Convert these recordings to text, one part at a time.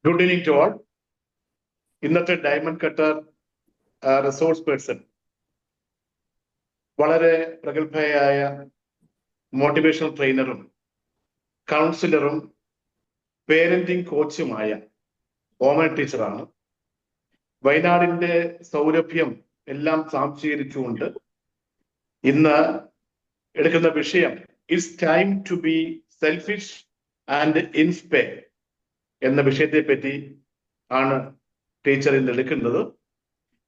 Good evening to all. ഇന്നത്തെ diamond cutter resource person വളരെ പ്രഗത്ഭയായ മോട്ടിവേഷണൽ ട്രെയിനറും കൗൺസിലറും പേരന്റിംഗ് കോച്ചുമായ ഓമന ടീച്ചറാണ്. വയനാടിന്റെ സൗരഭ്യം എല്ലാം സാംശീകരിച്ചുകൊണ്ട് ഇന്ന് എടുക്കുന്ന വിഷയം it's time to be selfish and inspire എന്ന വിഷയത്തെ പറ്റി ആണ് ടീച്ചർ ഇന്ന് എടുക്കുന്നത്.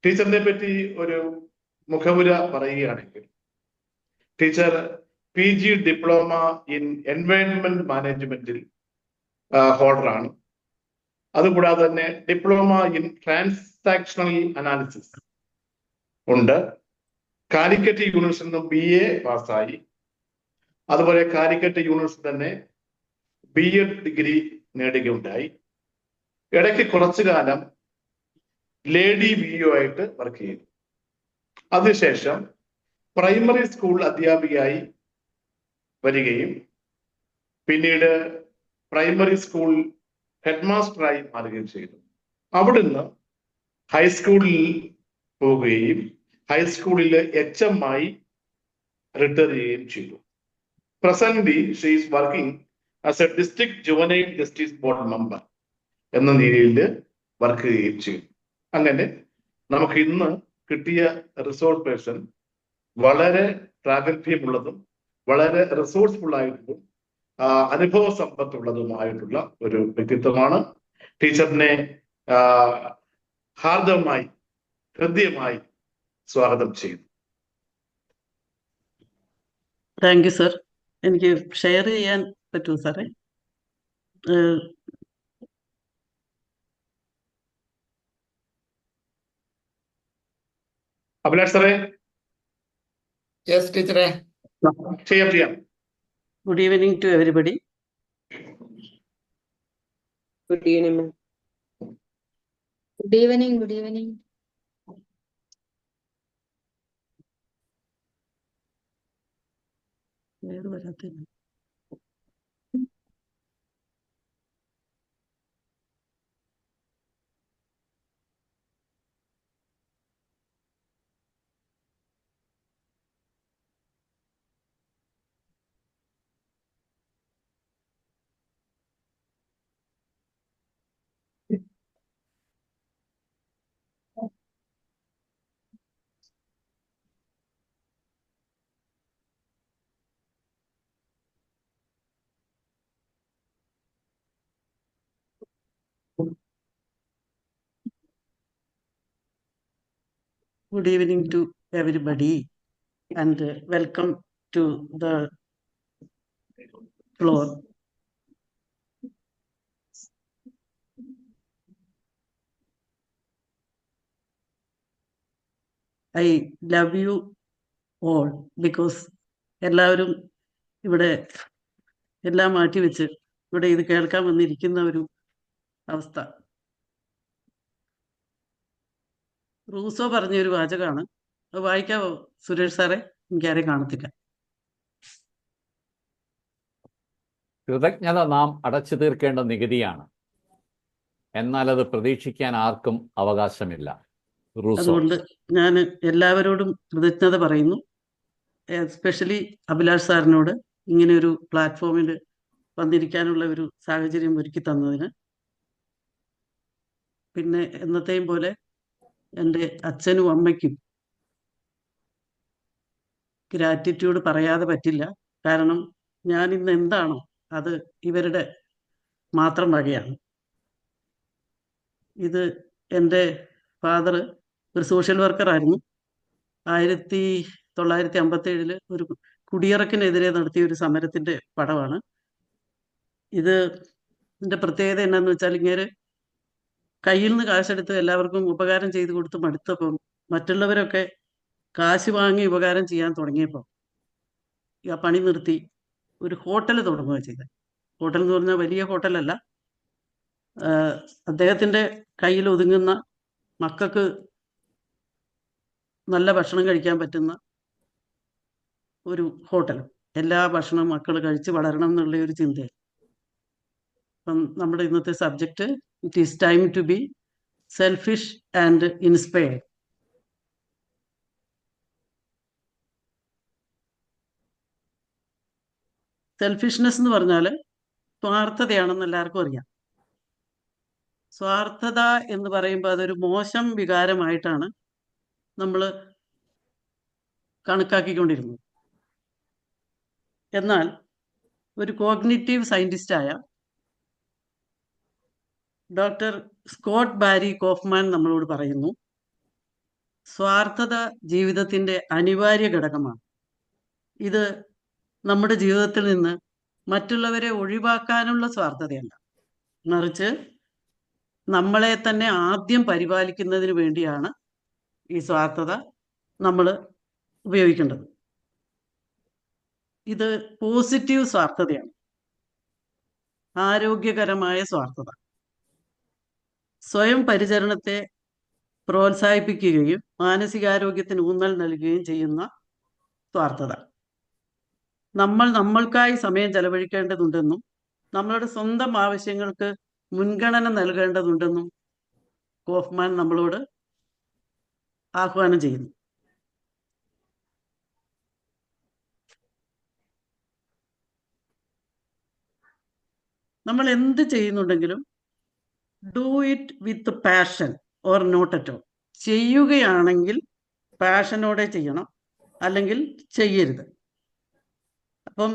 ടീച്ചറിനെ പറ്റി ഒരു മുഖവുര പറയുകയാണെങ്കിൽ, teacher PG diploma in environment മാനേജ്മെന്റിൽ ഹോൾഡറാണ്. അതുകൂടാതെ തന്നെ ഡിപ്ലോമ ഇൻ ട്രാൻസാക്ഷണൽ അനാലിസിസ് ഉണ്ട്. കാലിക്കറ്റ് യൂണിവേഴ്സിറ്റിയിൽ നിന്നും BA പാസ്സായി. അതുപോലെ കാലിക്കറ്റ് യൂണിവേഴ്സിറ്റി തന്നെ BEd ഡിഗ്രി നേടുകയുണ്ടായി. ഇടയ്ക്ക് കുറച്ചു കാലം ലേഡി VO ആയിട്ട് വർക്ക് ചെയ്തു. അതിനുശേഷം പ്രൈമറി സ്കൂൾ അധ്യാപികയായി വരികയും പിന്നീട് പ്രൈമറി സ്കൂൾ ഹെഡ് മാസ്റ്ററായി മാറുകയും ചെയ്തു. അവിടുന്ന് ഹൈസ്കൂളിൽ പോവുകയും ഹൈസ്കൂളിൽ HM ആയി റിട്ടയർ ചെയ്യുകയും ചെയ്തു. Presently she is working as A district juvenile justice board member എന്ന നിലയിൽ വർക്ക് ചെയ്യുകയും ചെയ്തു. അങ്ങനെ നമുക്ക് ഇന്ന് കിട്ടിയ റിസോഴ്സ് പേഴ്സൺ വളരെ പ്രാഗൽഭ്യമുള്ളതും വളരെ റിസോഴ്സ്ഫുൾ ആയിട്ടുള്ളതും അനുഭവ സമ്പത്തുള്ളതുമായിട്ടുള്ള ഒരു വ്യക്തിത്വമാണ്. ടീച്ചറിനെ ഹാർദവമായി ഹൃദ്യമായി സ്വാഗതം ചെയ്യുന്നു. Thank you sir. എനിക്ക് ഷെയർ ചെയ്യാൻ പറ്റുമോ സാറേ? അഭിലാഷ് സാറേ? യെസ് ടീച്ചറെ. ചെയ്യാം. Good evening to everybody. Good evening. Good evening. Good evening. വേറെ വരാത്തില്ല. Good evening to everybody and welcome to the floor. I love you all because എല്ലാവരും ഇവിടെ എല്ലാം മാറ്റിവെച്ച് ഇവിടെ ഇത് കേൾക്കാൻ വന്നിരിക്കുന്ന ഒരു അവസ്ഥ. റൂസോ പറഞ്ഞൊരു വാചകമാണ്, അത് വായിക്കാവോ സുരേഷ് സാറേ? എനിക്കാരെയും കാണത്തില്ല. കൃതജ്ഞത നാം അടച്ചു തീർക്കേണ്ട നികുതിയാണ്, എന്നാൽ അത് പ്രതീക്ഷിക്കാൻ ആർക്കും അവകാശമില്ല. അതുകൊണ്ട് ഞാൻ എല്ലാവരോടും കൃതജ്ഞത പറയുന്നു, എസ്പെഷ്യലി അഭിലാഷ് സാറിനോട് ഇങ്ങനെ ഒരു പ്ലാറ്റ്ഫോമിൽ വന്നിരിക്കാനുള്ള ഒരു സാഹചര്യം ഒരുക്കി തന്നതിന്. പിന്നെ എന്നത്തെയും പോലെ എൻ്റെ അച്ഛനും അമ്മയ്ക്കും ഗ്രാറ്റിറ്റ്യൂഡ് പറയാതെ പറ്റില്ല. കാരണം ഞാൻ ഇന്ന് എന്താണോ അത് ഇവരുടെ മാത്രം വകയാണ്. ഇത് എൻ്റെ ഫാദർ ഒരു സോഷ്യൽ വർക്കറായിരുന്നു. 1957 ഒരു കുടിയിറക്കിനെതിരെ നടത്തിയ ഒരു സമരത്തിൻ്റെ പടമാണ് ഇത്. ഇതിൻ്റെ പ്രത്യേകത എന്നാന്ന് വെച്ചാൽ, ഇങ്ങനെ കയ്യിൽ നിന്ന് കാശെടുത്ത് എല്ലാവർക്കും ഉപകാരം ചെയ്തു കൊടുത്ത് മടുത്തപ്പം മറ്റുള്ളവരൊക്കെ കാശ് വാങ്ങി ഉപകാരം ചെയ്യാൻ തുടങ്ങിയപ്പോൾ ആ പണി നിർത്തി ഒരു ഹോട്ടൽ തുടങ്ങുക ചെയ്തത്. ഹോട്ടൽ എന്ന് പറഞ്ഞാൽ വലിയ ഹോട്ടലല്ല, അദ്ദേഹത്തിൻ്റെ കയ്യിൽ ഒതുങ്ങുന്ന മക്കൾക്ക് നല്ല ഭക്ഷണം കഴിക്കാൻ പറ്റുന്ന ഒരു ഹോട്ടൽ. എല്ലാ ഭക്ഷണവും മക്കൾ കഴിച്ച് വളരണം എന്നുള്ള ഒരു ചിന്തയിൽ അപ്പം നമ്മുടെ ഇന്നത്തെ subject it is time to be selfish and inspired. Selfishness എന്ന് പറഞ്ഞാൽ സ്വാർത്ഥതയാണെന്ന് എല്ലാവർക്കും അറിയാം. സ്വാർത്ഥത എന്ന് പറയുമ്പോൾ അതൊരു മോശം വികാരമായിട്ടാണ് നമ്മൾ കണക്കാക്കിക്കൊണ്ടിരുന്നത്. എന്നാൽ ഒരു കോഗ്നിറ്റീവ് സയന്റിസ്റ്റായ ഡോക്ടർ സ്കോട്ട് ബാരി കോഫ്മാൻ നമ്മളോട് പറയുന്നു, സ്വാർത്ഥത ജീവിതത്തിൻ്റെ അനിവാര്യ ഘടകമാണ്. ഇത് നമ്മുടെ ജീവിതത്തിൽ നിന്ന് മറ്റുള്ളവരെ ഒഴിവാക്കാനുള്ള സ്വാർത്ഥതയല്ല, മറിച്ച് നമ്മളെ തന്നെ ആദ്യം പരിപാലിക്കുന്നതിന് വേണ്ടിയാണ് ഈ സ്വാർത്ഥത നമ്മൾ ഉപയോഗിക്കേണ്ടത്. ഇത് പോസിറ്റീവ് സ്വാർത്ഥതയാണ്, ആരോഗ്യകരമായ സ്വാർത്ഥത. സ്വയം പരിചരണത്തെ പ്രോത്സാഹിപ്പിക്കുകയും മാനസികാരോഗ്യത്തിന് ഊന്നൽ നൽകുകയും ചെയ്യുന്ന സ്വാർത്ഥത. നമ്മൾ നമ്മൾക്കായി സമയം ചെലവഴിക്കേണ്ടതുണ്ടെന്നും നമ്മളുടെ സ്വന്തം ആവശ്യങ്ങൾക്ക് മുൻഗണന നൽകേണ്ടതുണ്ടെന്നും കോഫ്മാൻ നമ്മളോട് ആഹ്വാനം ചെയ്യുന്നു. നമ്മൾ എന്ത് ചെയ്യുന്നുണ്ടെങ്കിലും do it with passion or not at all. ചെയ്യുകയാണെങ്കിൽ പാഷനോടെ ചെയ്യണം, അല്ലെങ്കിൽ ചെയ്യരുത്. അപ്പം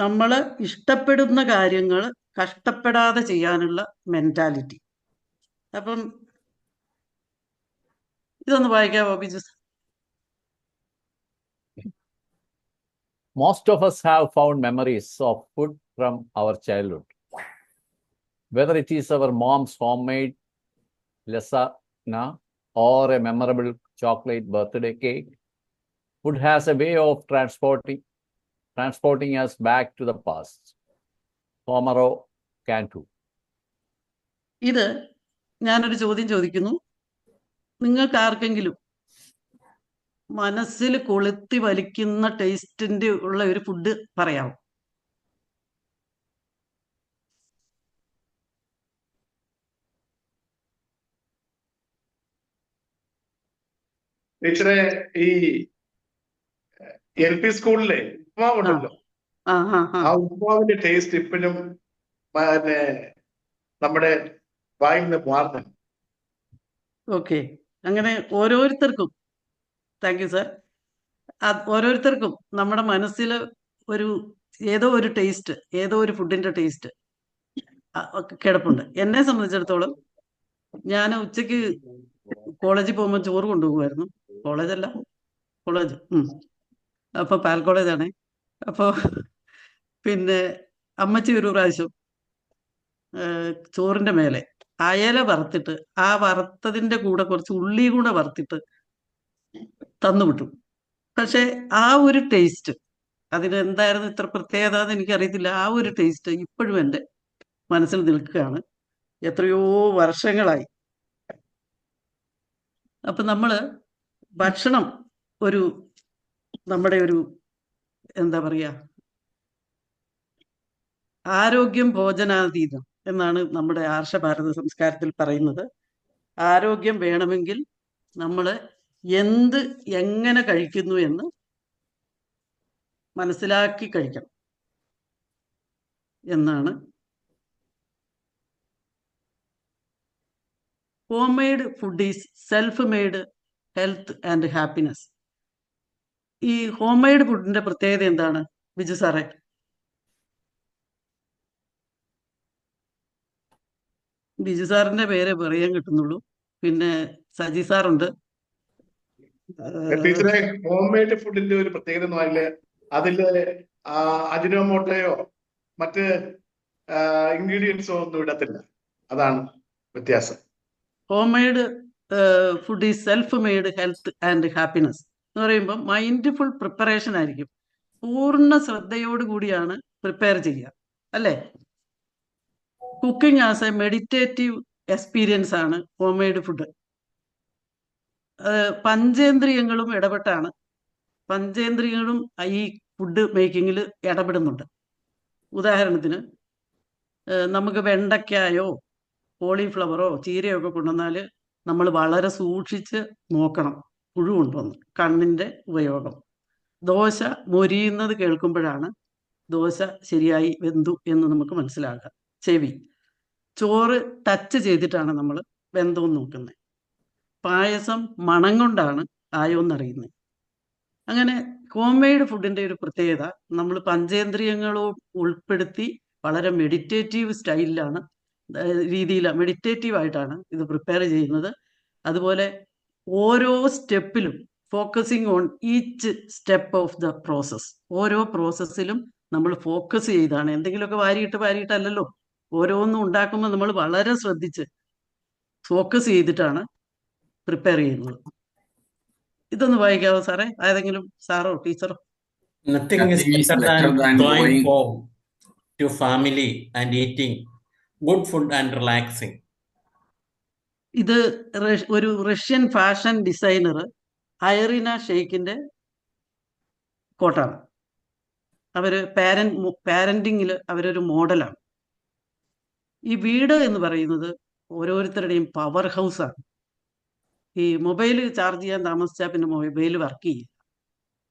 നമ്മൾ ഇഷ്ടപ്പെടുന്ന കാര്യങ്ങൾ കഷ്ടപ്പെടാതെ ചെയ്യാനുള്ള മെന്റാലിറ്റി. അപ്പം ഇതൊന്ന് വായിക്കാമോ Biju? Most of us have found memories of food from our childhood. Whether it is our mom's homemade lasagna or a memorable chocolate birthday cake, food has a way of transporting us back to the past. Tomorrow can too. ഇത് ഞാനൊരു ചോദ്യം ചോദിക്കുന്നു. നിങ്ങൾക്ക് ആർക്കെങ്കിലും മനസ്സിൽ കൊളുത്തി വലിക്കുന്ന ടേസ്റ്റിന്റെ ഉള്ള ഒരു ഫുഡ് പറയാമോ? ടീച്ചറെ, ഈ LP സ്കൂളിലെ ഉപ്മാവുണ്ടല്ലോ, ആ ആ ആ ആ ഉപ്മാവിന്റെ ടേസ്റ്റ് ഇപ്പോഴും പിന്നെ നമ്മുടെ വായിൽ നിന്ന് മാറുന്നു. ഓക്കെ. അങ്ങനെ ഓരോരുത്തർക്കും, താങ്ക് യു സാർ, ഓരോരുത്തർക്കും നമ്മുടെ മനസ്സിൽ ഒരു ഏതോ ഒരു ടേസ്റ്റ്, ഏതോ ഒരു ഫുഡിന്റെ ടേസ്റ്റ് കിടപ്പുണ്ട്. എന്നെ സംബന്ധിച്ചിടത്തോളം ഞാൻ ഉച്ചയ്ക്ക് കോളേജിൽ പോകുമ്പോൾ ചോറ് കൊണ്ടുപോകുമായിരുന്നു. കോളേജ് അപ്പൊ പാൽ കോളേജാണേ. അപ്പോൾ പിന്നെ അമ്മച്ചി ഒരു പ്രാവശ്യം ചോറിന്റെ മേലെ അയല വറുത്തിട്ട് ആ വറുത്തതിന്റെ കൂടെ കുറച്ച് ഉള്ളി കൂടെ വറുത്തിട്ട് തന്നുവിട്ടു. പക്ഷെ ആ ഒരു ടേസ്റ്റ്, അതിനെന്തായിരുന്നു ഇത്ര പ്രത്യേകത എന്ന് എനിക്കറിയത്തില്ല. ആ ഒരു ടേസ്റ്റ് ഇപ്പോഴും എൻ്റെ മനസ്സിൽ നിൽക്കുകയാണ്, എത്രയോ വർഷങ്ങളായി. അപ്പം നമ്മൾ ഭക്ഷണം നമ്മുടെ ഒരു എന്താ പറയുക, ആരോഗ്യം ഭോജനാതീതം എന്നാണ് നമ്മുടെ ആർഷഭാരത സംസ്കാരത്തിൽ പറയുന്നത്. ആരോഗ്യം വേണമെങ്കിൽ നമ്മൾ എങ്ങനെ കഴിക്കുന്നു എന്ന് മനസ്സിലാക്കി കഴിക്കണം എന്നാണ്. Home made food is self made health and happiness. ഈ ഹോം മെയ്ഡ് ഫുഡിന്റെ പ്രത്യേകത എന്താണ് ബിജു സാറേ? ബിജു സാറിന്റെ പേരെ പറയാൻ കിട്ടുന്നുള്ളൂ. പിന്നെ സജി സാറുണ്ട്. ടീച്ചറെ, ഹോം മെയ്ഡ് ഫുഡിന്റെ ഒരു പ്രത്യേകത എന്ന് പറഞ്ഞാല് അതില് അജിനോമോട്ടോയോ മറ്റ് ഇൻഗ്രീഡിയൻസോ ഒന്നും ഇടത്തില്ല. അതാണ് വ്യത്യാസം. Home made food is self made health and happiness എന്ന് പറയുമ്പോൾ മൈൻഡ്ഫുൾ പ്രിപ്പറേഷൻ ആയിരിക്കും. പൂർണ്ണ ശ്രദ്ധയോടുകൂടിയാണ് പ്രിപ്പയർ ചെയ്യുക, അല്ലേ? Cooking as A meditative experience ആണ് ഹോം മെയ്ഡ് ഫുഡ്. പഞ്ചേന്ദ്രിയങ്ങളും ഇടപെട്ടാണ്, പഞ്ചേന്ദ്രിയങ്ങളും ഈ ഫുഡ് മേക്കിങ്ങിൽ ഇടപെടുന്നുണ്ട്. ഉദാഹരണത്തിന് നമുക്ക് വെണ്ടയ്ക്കായോ കോളിഫ്ലവറോ ചീരയോ ഒക്കെ കൊണ്ടുവന്നാൽ നമ്മൾ വളരെ സൂക്ഷിച്ച് നോക്കണം പുഴുണ്ടോന്ന്. കണ്ണിൻ്റെ ഉപയോഗം. ദോശ മൊരിയുന്നത് കേൾക്കുമ്പോഴാണ് ദോശ ശരിയായി വെന്തു എന്ന് നമുക്ക് മനസ്സിലാക്കുക. ചെവി. ചോറ് ടച്ച് ചെയ്തിട്ടാണ് നമ്മൾ വെന്തോന്ന് നോക്കുന്നത്. പായസം മണം കൊണ്ടാണ് ആയോന്നറിയുന്നത്. അങ്ങനെ ഹോം മെയ്ഡ് ഫുഡിൻ്റെ ഒരു പ്രത്യേകത, നമ്മൾ പഞ്ചേന്ദ്രിയങ്ങളും ഉൾപ്പെടുത്തി വളരെ മെഡിറ്റേറ്റീവ് സ്റ്റൈലിലാണ്, മെഡിറ്റേറ്റീവ് ആയിട്ടാണ് ഇത് പ്രിപ്പയർ ചെയ്യുന്നത്. അതുപോലെ ഓരോ സ്റ്റെപ്പിലും focusing on each step of the process. ഓരോ പ്രോസസ്സിലും നമ്മൾ ഫോക്കസ് ചെയ്താണ്, എന്തെങ്കിലുമൊക്കെ വാരിയിട്ടല്ലല്ലോ ഓരോന്നും ഉണ്ടാക്കുമ്പോൾ നമ്മൾ വളരെ ശ്രദ്ധിച്ച് ഫോക്കസ് ചെയ്തിട്ടാണ് പ്രിപ്പയർ ചെയ്യുന്നത്. ഇതൊന്ന് വായിക്കാവോ സാറേ? ഏതെങ്കിലും സാറോ ടീച്ചറോ? Nothing is better than going home to family and eating good food and relaxing. ഇത് ഒരു റഷ്യൻ ഫാഷൻ ഡിസൈനർ ഐറിന ഷെയ്ക്കിന്റെ കോട്ടാണ്. അവര് പാരന്റിങ്ങിൽ അവരൊരു മോഡലാണ്. ഈ വീട് എന്ന് പറയുന്നത് ഓരോരുത്തരുടെയും പവർ ഹൗസാണ്. ഈ മൊബൈൽ ചാർജ് ചെയ്യാൻ താമസിച്ചാൽ പിന്നെ മൊബൈൽ വർക്ക് ചെയ്യില്ല.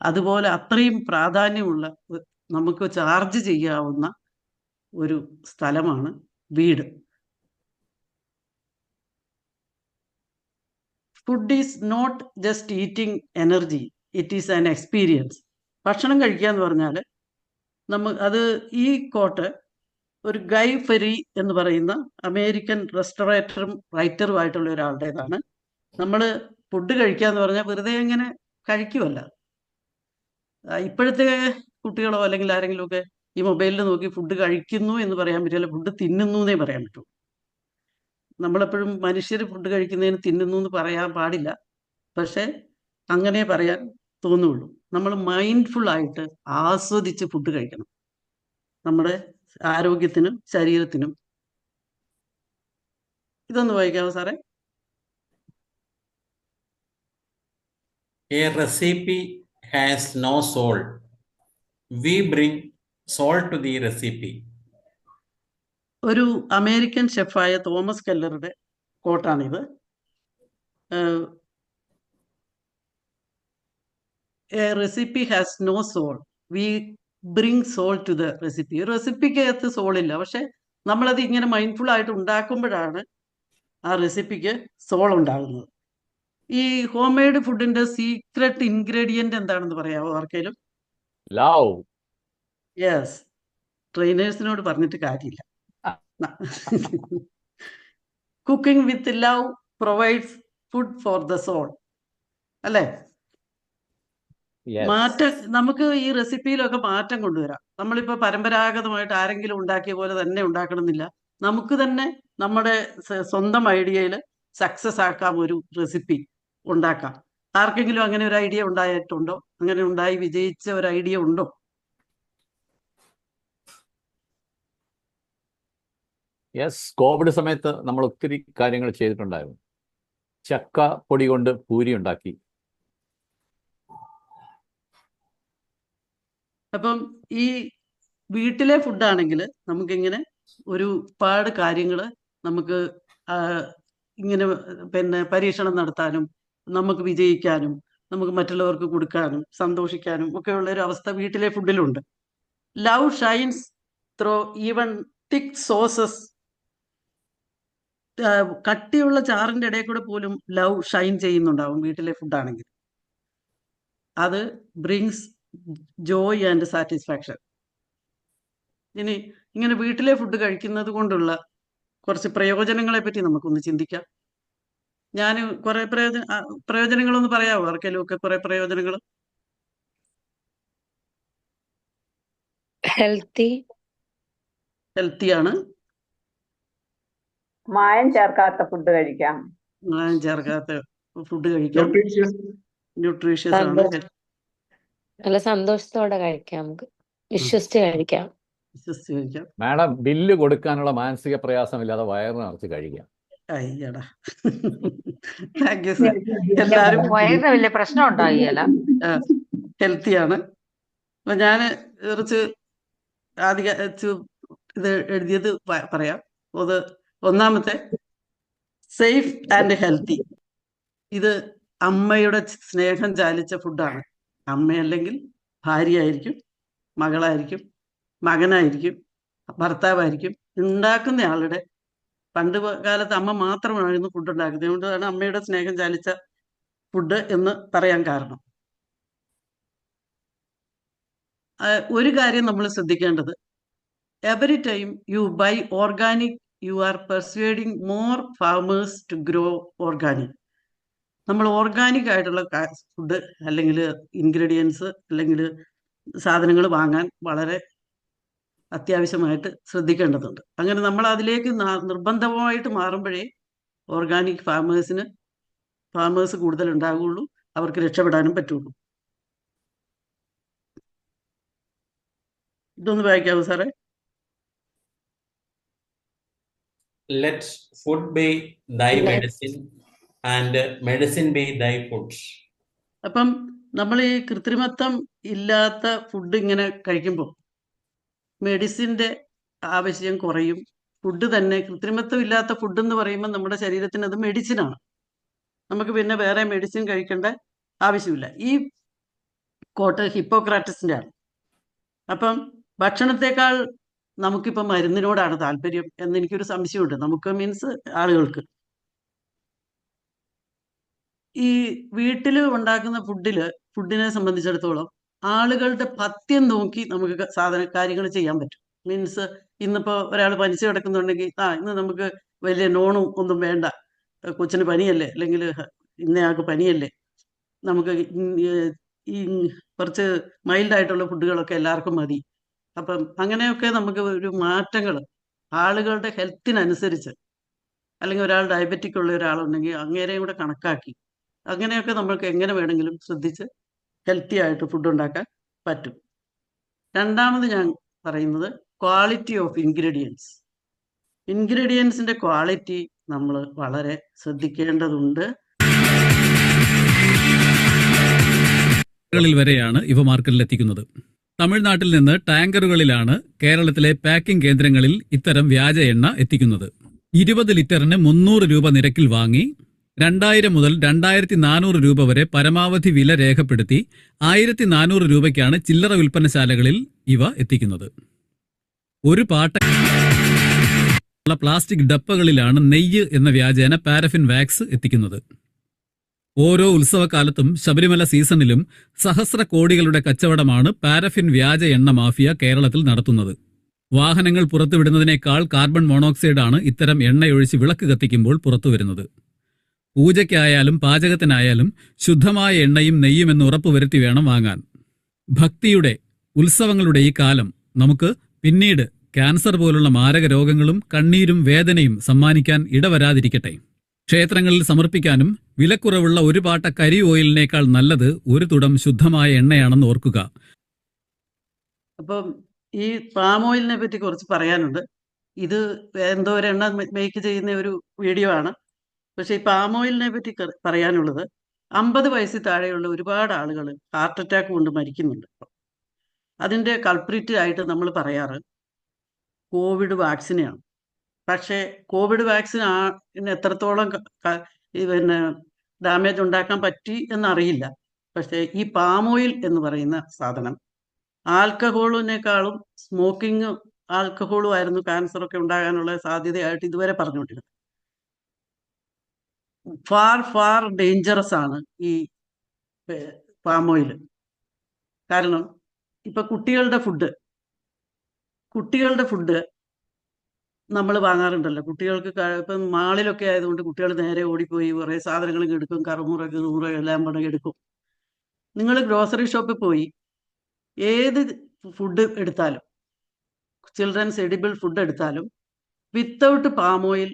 അതുപോലെ അത്രയും പ്രാധാന്യമുള്ള നമുക്ക് ചാർജ് ചെയ്യാവുന്ന ഒരു സ്ഥലമാണ് വീട്. Food is not just eating energy, it is an experience. ഭക്ഷണം കഴിക്കുക എന്ന് പറഞ്ഞാൽ ഈ കോട്ട് ഒരു ഗൈ ഫെരി എന്ന് പറയുന്ന അമേരിക്കൻ റെസ്റ്റോറേറ്ററും റൈറ്ററുമായിട്ടുള്ള ഒരാളുടേതാണ്. നമ്മൾ ഫുഡ് കഴിക്കുക എന്ന് പറഞ്ഞാൽ വെറുതെ എങ്ങനെ കഴിക്കുമല്ല. ഇപ്പോഴത്തെ കുട്ടികളോ അല്ലെങ്കിൽ ആരെങ്കിലും ഒക്കെ ഈ മൊബൈലിൽ നോക്കി ഫുഡ് കഴിക്കുന്നു എന്ന് പറയാൻ പറ്റില്ല, ഫുഡ് തിന്നുന്നു എന്നേ പറയാൻ പറ്റൂ. നമ്മളെപ്പോഴും മനുഷ്യർ ഫുഡ് കഴിക്കുന്നതിന് തിന്നുന്നു എന്ന് പറയാൻ പാടില്ല, പക്ഷെ അങ്ങനെ പറയാൻ തോന്നുള്ളൂ. നമ്മൾ മൈൻഡ്ഫുൾ ആയിട്ട് ആസ്വദിച്ച് ഫുഡ് കഴിക്കണം, നമ്മുടെ ആരോഗ്യത്തിനും ശരീരത്തിനും. ഇതൊന്ന് വായിക്കാമോ സാറേ? A recipe has no soul. We bring soul to the recipe. ഒരു അമേരിക്കൻ ഷെഫായ തോമസ് കെല്ലറുടെ കോട്ടാണിത്. A recipe has no soul, we bring soul to the recipe. റെസിപ്പിക്കകത്ത് സോളില്ല, പക്ഷെ നമ്മളത് ഇങ്ങനെ മൈൻഡ്ഫുൾ ആയിട്ട് ഉണ്ടാക്കുമ്പോഴാണ് ആ റെസിപ്പിക്ക് സോൾ ഉണ്ടാകുന്നത്. ഈ ഹോം മെയ്ഡ് ഫുഡിന്റെ സീക്രട്ട് ഇൻഗ്രീഡിയന്റ് എന്താണെന്ന് പറയാമോ ആർക്കെങ്കിലും? ലവ്. യെസ്, ട്രെയിനേഴ്സിനോട് പറഞ്ഞിട്ട് കാര്യമില്ല. Cooking with love provides food for the soul, അല്ലേ? മാറ്റം, നമുക്ക് ഈ റെസിപ്പിയിലൊക്കെ മാറ്റം കൊണ്ടുവരാം. നമ്മളിപ്പോൾ പരമ്പരാഗതമായിട്ട് ആരെങ്കിലും ഉണ്ടാക്കിയ പോലെ തന്നെ ഉണ്ടാക്കണമെന്നില്ല. നമുക്ക് തന്നെ നമ്മുടെ സ്വന്തം ഐഡിയയിൽ സക്സസ് ആക്കാം, ഒരു റെസിപ്പി ഉണ്ടാക്കാം. ആർക്കെങ്കിലും അങ്ങനെ ഒരു ഐഡിയ ഉണ്ടായിട്ടുണ്ടോ? അങ്ങനെ ഉണ്ടായി വിജയിച്ച ഒരു ഐഡിയ ഉണ്ടോ? യെസ്, കോവിഡ് സമയത്ത് നമ്മൾ ഒത്തിരി കാര്യങ്ങൾ ചെയ്തിട്ടുണ്ടായിരുന്നു. ചക്ക പൊടി കൊണ്ട് പൂരി ഉണ്ടാക്കി. അപ്പം ഈ വീട്ടിലെ ഫുഡാണെങ്കിൽ നമുക്കിങ്ങനെ ഒരുപാട് കാര്യങ്ങൾ നമുക്ക് ഇങ്ങനെ പരീക്ഷണം നടത്താനും നമുക്ക് വിജയിക്കാനും നമുക്ക് മറ്റുള്ളവർക്ക് കൊടുക്കാനും സന്തോഷിക്കാനും ഒക്കെ ഉള്ള ഒരു അവസ്ഥ വീട്ടിലെ ഫുഡിലുണ്ട്. Love shines through even thick sauces. കട്ടിയുള്ള ചാറിൻ്റെ ഇടയിൽ കൂടെ പോലും ലവ് ഷൈൻ ചെയ്യുന്നുണ്ടാവും വീട്ടിലെ ഫുഡാണെങ്കിൽ. അത് ബ്രിങ്സ് ജോയ് ആൻഡ് സാറ്റിസ്ഫാക്ഷൻ. ഇനി ഇങ്ങനെ വീട്ടിലെ ഫുഡ് കഴിക്കുന്നത് കൊണ്ടുള്ള കുറച്ച് പ്രയോജനങ്ങളെ പറ്റി നമുക്കൊന്ന് ചിന്തിക്കാം. ഞാൻ കുറെ പ്രയോജനങ്ങളൊന്ന് പറയാമോ ആർക്കെങ്കിലും ഒക്കെ? കുറെ പ്രയോജനങ്ങൾ. ഹെൽത്തിയാണ്, മായം ചേർക്കാത്ത ഫുഡ് കഴിക്കാം, മായം ചേർക്കാത്ത ഫുഡ് കഴിക്കാം, ന്യൂട്രീഷ്യസ് ആണ്, നല്ല സന്തോഷത്തോടെ കഴിക്കാം, നമുക്ക് വിശ്വസിച്ച് കഴിക്കാം. മാഡം, ബില്ല് കൊടുക്കാനുള്ള മാനസിക പ്രയാസമില്ലാതെ വയറ് നിറച്ച് കഴിക്കാം. അയ്യടാ, താങ്ക് യു സർ. എല്ലാരും വയറിന് വലിയ പ്രശ്നം ഉണ്ടായില്ല. ഹെൽത്തിയാണ്. അപ്പൊ ഞാൻ കുറച്ച് ഇത് എഴുതിയത് പറയാം. ഒന്നാമത്തെ സേഫ് ആൻഡ് ഹെൽത്തി. ഇത് അമ്മയുടെ സ്നേഹം ചാലിച്ച ഫുഡാണ്. അമ്മയല്ലെങ്കിൽ ഭാര്യയായിരിക്കും, മകളായിരിക്കും, മകനായിരിക്കും, ഭർത്താവായിരിക്കും. ഉണ്ടാക്കുന്ന ആളുടെ, പണ്ട് കാലത്ത് അമ്മ മാത്രമായിരുന്നു ഫുഡ് ഉണ്ടാക്കുന്നത്. അതുകൊണ്ടാണ് അമ്മയുടെ സ്നേഹം ചാലിച്ച ഫുഡ് എന്ന് പറയാൻ കാരണം. ഒരു കാര്യം നമ്മൾ ശ്രദ്ധിക്കേണ്ടത്, every time you buy organic you are persuading more farmers to grow organic. നമ്മൾ ഓർഗാനിക് ആയിട്ടുള്ള ഫുഡ് അല്ലെങ്കിൽ ഇൻഗ്രീഡിയൻസ് അല്ലെങ്കിൽ സാധനങ്ങൾ വാങ്ങാൻ വളരെ അത്യാവശ്യമായിട്ട് ശ്രദ്ധിക്കേണ്ടതുണ്ട്. അങ്ങനെ നമ്മൾ അതിലേക്ക് നിർബന്ധമായിട്ട് മാറുമ്പോഴേ ഓർഗാനിക് ഫാമേഴ്സ് കൂടുതൽ ഉണ്ടാവുകയുള്ളൂ, അവർക്ക് രക്ഷപ്പെടാനും പറ്റുള്ളൂ. ഇതൊന്ന് വായിക്കാവൂ സാറേ. Let food be thy medicine and medicine be thy food. അപ്പം നമ്മൾ ഈ കൃത്രിമത്വം ഇല്ലാത്ത ഫുഡ് ഇങ്ങനെ കഴിക്കുമ്പോൾ മെഡിസിൻ്റെ ആവശ്യം കുറയും. ഫുഡ് തന്നെ കൃത്രിമത്വം ഇല്ലാത്ത ഫുഡ് എന്ന് പറയുമ്പോൾ നമ്മുടെ ശരീരത്തിന് അത് മെഡിസിനാണ്. നമുക്ക് പിന്നെ വേറെ മെഡിസിൻ കഴിക്കേണ്ട ആവശ്യമില്ല. ഈ കോട്ട് ഹിപ്പോക്രാറ്റസിൻ്റെ ആണ്. അപ്പം ഭക്ഷണത്തെക്കാൾ നമുക്കിപ്പം മരുന്നിനോടാണ് താല്പര്യം എന്ന് എനിക്കൊരു സംശയമുണ്ട്. നമുക്ക് മീൻസ് ആളുകൾക്ക് ഈ വീട്ടിൽ ഉണ്ടാക്കുന്ന ഫുഡിനെ സംബന്ധിച്ചിടത്തോളം ആളുകളുടെ പഥ്യം നോക്കി നമുക്ക് കാര്യങ്ങൾ ചെയ്യാൻ പറ്റും. മീൻസ് ഇന്നിപ്പോൾ ഒരാൾ പനിച്ച് കിടക്കുന്നുണ്ടെങ്കിൽ ഇന്ന് നമുക്ക് വലിയ നോണും ഒന്നും വേണ്ട, കൊച്ചിന് പനിയല്ലേ, അല്ലെങ്കിൽ ഇന്നയാൾക്ക് പനിയല്ലേ, നമുക്ക് ഈ കുറച്ച് മൈൽഡായിട്ടുള്ള ഫുഡുകളൊക്കെ എല്ലാവർക്കും മതി. അപ്പം അങ്ങനെയൊക്കെ നമുക്ക് ഒരു മാറ്റങ്ങൾ ആളുകളുടെ ഹെൽത്തിനനുസരിച്ച്, അല്ലെങ്കിൽ ഒരാൾ ഡയബറ്റിക് ഉള്ള ഒരാളുണ്ടെങ്കിൽ അങ്ങനെയും കൂടെ കണക്കാക്കി അങ്ങനെയൊക്കെ നമ്മൾക്ക് എങ്ങനെ വേണമെങ്കിലും ശ്രദ്ധിച്ച് ഹെൽത്തി ആയിട്ട് ഫുഡ് ഉണ്ടാക്കാൻ പറ്റും. രണ്ടാമത് ഞാൻ പറയുന്നത് ക്വാളിറ്റി ഓഫ് ഇൻഗ്രീഡിയൻസിൻ്റെ ക്വാളിറ്റി നമ്മൾ വളരെ ശ്രദ്ധിക്കേണ്ടതുണ്ട്. വരെയാണ് ഇവ മാർക്കറ്റിൽ എത്തിക്കുന്നത്. തമിഴ്നാട്ടിൽ നിന്ന് ടാങ്കറുകളിലാണ് കേരളത്തിലെ പാക്കിംഗ് കേന്ദ്രങ്ങളിൽ ഇത്തരം വ്യാജ എണ്ണ എത്തിക്കുന്നത്. 20 ലിറ്ററിന് 300 രൂപ നിരക്കിൽ വാങ്ങി 2000 മുതൽ 2400 രൂപ വരെ പരമാവധി വില രേഖപ്പെടുത്തി 1400 രൂപയ്ക്കാണ് ചില്ലറ വിൽപ്പനശാലകളിൽ ഇവ എത്തിക്കുന്നത്. ഒരു പാട്ട പ്ലാസ്റ്റിക് ഡപ്പകളിലാണ് നെയ്യ് എന്ന വ്യാജേന പാരഫിൻ വാക്സ് എത്തിക്കുന്നത്. ഓരോ ഉത്സവകാലത്തും ശബരിമല സീസണിലും സഹസ്ര കോടികളുടെ കച്ചവടമാണ് പാരഫിൻ വ്യാജ എണ്ണ മാഫിയ കേരളത്തിൽ നടത്തുന്നത്. വാഹനങ്ങൾ പുറത്തുവിടുന്നതിനേക്കാൾ കാർബൺ മോണോക്സൈഡാണ് ഇത്തരം എണ്ണയൊഴിച്ച് വിളക്ക് കത്തിക്കുമ്പോൾ പുറത്തുവരുന്നത്. പൂജയ്ക്കായാലും പാചകത്തിനായാലും ശുദ്ധമായ എണ്ണയും നെയ്യും എന്ന് ഉറപ്പുവരുത്തി വേണം വാങ്ങാൻ. ഭക്തിയുടെ, ഉത്സവങ്ങളുടെ ഈ കാലം നമുക്ക് പിന്നീട് ക്യാൻസർ പോലുള്ള മാരക രോഗങ്ങളും കണ്ണീരും വേദനയും സമ്മാനിക്കാൻ ഇടവരാതിരിക്കട്ടെ. ക്ഷേത്രങ്ങളിൽ സമർപ്പിക്കാനും വിലക്കുറവുള്ള ഒരു പാട്ട കരി ഓയിലിനേക്കാൾ നല്ലത് ഒരു തുടം ശുദ്ധമായ എണ്ണയാണെന്ന് ഓർക്കുക. അപ്പം ഈ പാം ഓയിലിനെ പറ്റി കുറച്ച് പറയാനുണ്ട്. ഇത് എന്തോ ഒരു എണ്ണ മേക്ക് ചെയ്യുന്ന ഒരു വീഡിയോ ആണ്. പക്ഷേ ഈ പാം ഓയിലിനെ പറ്റി പറയാനുള്ളത്, 50 വയസ്സിൽ താഴെയുള്ള ഒരുപാട് ആളുകൾ ഹാർട്ട് അറ്റാക്ക് കൊണ്ട് മരിക്കുന്നുണ്ട്. അതിൻ്റെ കൾപ്രിറ്റ് ആയിട്ട് നമ്മൾ പറയാറ് കോവിഡ് വാക്സിനെയാണ്. പക്ഷേ കോവിഡ് വാക്സിൻ എത്രത്തോളം പിന്നെ ഡാമേജ് ഉണ്ടാക്കാൻ പറ്റി എന്നറിയില്ല. പക്ഷേ ഈ പാം ഓയിൽ എന്ന് പറയുന്ന സാധനം ആൽക്കഹോളിനേക്കാളും സ്മോക്കിങ്ങും ആൽക്കഹോളും ആയിരുന്നു ക്യാൻസറൊക്കെ ഉണ്ടാകാനുള്ള സാധ്യതയായിട്ട് ഇതുവരെ പറഞ്ഞുകൊണ്ടിരുന്നത്. ഫാർ ഡേഞ്ചറസ് ആണ് ഈ പാം ഓയിൽ. കാരണം ഇപ്പം കുട്ടികളുടെ ഫുഡ് നമ്മൾ വാങ്ങാറുണ്ടല്ലോ. കുട്ടികൾക്ക് ഇപ്പം മാളിലൊക്കെ ആയതുകൊണ്ട് കുട്ടികൾ നേരെ ഓടിപ്പോയി കുറേ സാധനങ്ങൾ എടുക്കും, കറുമുറ എല്ലാം പണം എടുക്കും. നിങ്ങൾ ഗ്രോസറി ഷോപ്പിൽ പോയി ഏത് ഫുഡ് എടുത്താലും, ചിൽഡ്രൻസ് എഡിബിൾ ഫുഡ് എടുത്താലും, without palm oil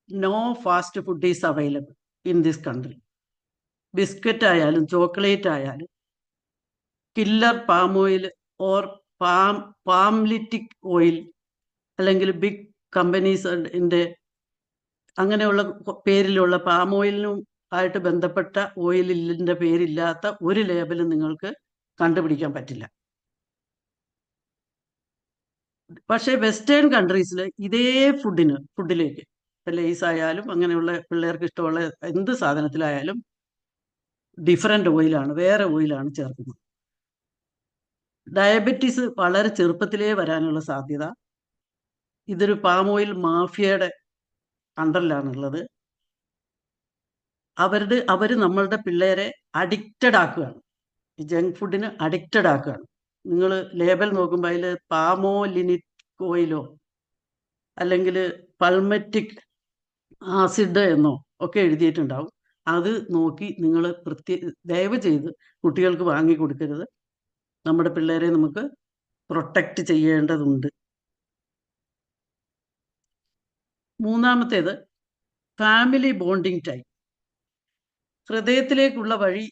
no fast food is available in this country. Biscuit ആയാലും ചോക്ലേറ്റ് ആയാലും killer palm oil or palmitic oil അല്ലെങ്കിൽ ബിഗ് കമ്പനീസിൻ്റെ അങ്ങനെയുള്ള പേരിലുള്ള പാം ഓയിലിനും ആയിട്ട് ബന്ധപ്പെട്ട ഓയിലിൻ്റെ പേരില്ലാത്ത ഒരു ലേബലും നിങ്ങൾക്ക് കണ്ടുപിടിക്കാൻ പറ്റില്ല. പക്ഷേ വെസ്റ്റേൺ കൺട്രീസിൽ ഇതേ ഫുഡിലേക്ക് ഇപ്പം ലേസ് ആയാലും അങ്ങനെയുള്ള പിള്ളേർക്ക് ഇഷ്ടമുള്ള എന്ത് സാധനത്തിലായാലും ഡിഫറെൻ്റ് ഓയിലാണ്, വേറെ ഓയിലാണ് ചേർക്കുന്നത്. ഡയബറ്റീസ് വളരെ ചെറുപ്പത്തിലേ വരാനുള്ള സാധ്യത. ഇതൊരു പാം ഓയിൽ മാഫിയയുടെ അണ്ടറിലാണുള്ളത്. അവർ നമ്മളുടെ പിള്ളേരെ അഡിക്റ്റഡ് ആക്കുകയാണ്, ഈ ജങ്ക് ഫുഡിന് അഡിക്റ്റഡ് ആക്കുകയാണ്. നിങ്ങൾ ലേബൽ നോക്കുമ്പോൾ അതിൽ പാമോലിനിക് ഓയിലോ അല്ലെങ്കിൽ പൾമറ്റിക് ആസിഡ് എന്നോ ഒക്കെ എഴുതിയിട്ടുണ്ടാവും. അത് നോക്കി നിങ്ങൾ ദയവ് ചെയ്ത് കുട്ടികൾക്ക് വാങ്ങി കൊടുക്കരുത്. നമ്മുടെ പിള്ളേരെ നമുക്ക് പ്രൊട്ടക്റ്റ് ചെയ്യേണ്ടതുണ്ട്. മൂന്നാമത്തേത് ഫാമിലി ബോണ്ടിങ് ടൈം. ഹൃദയത്തിലേക്കുള്ള വഴി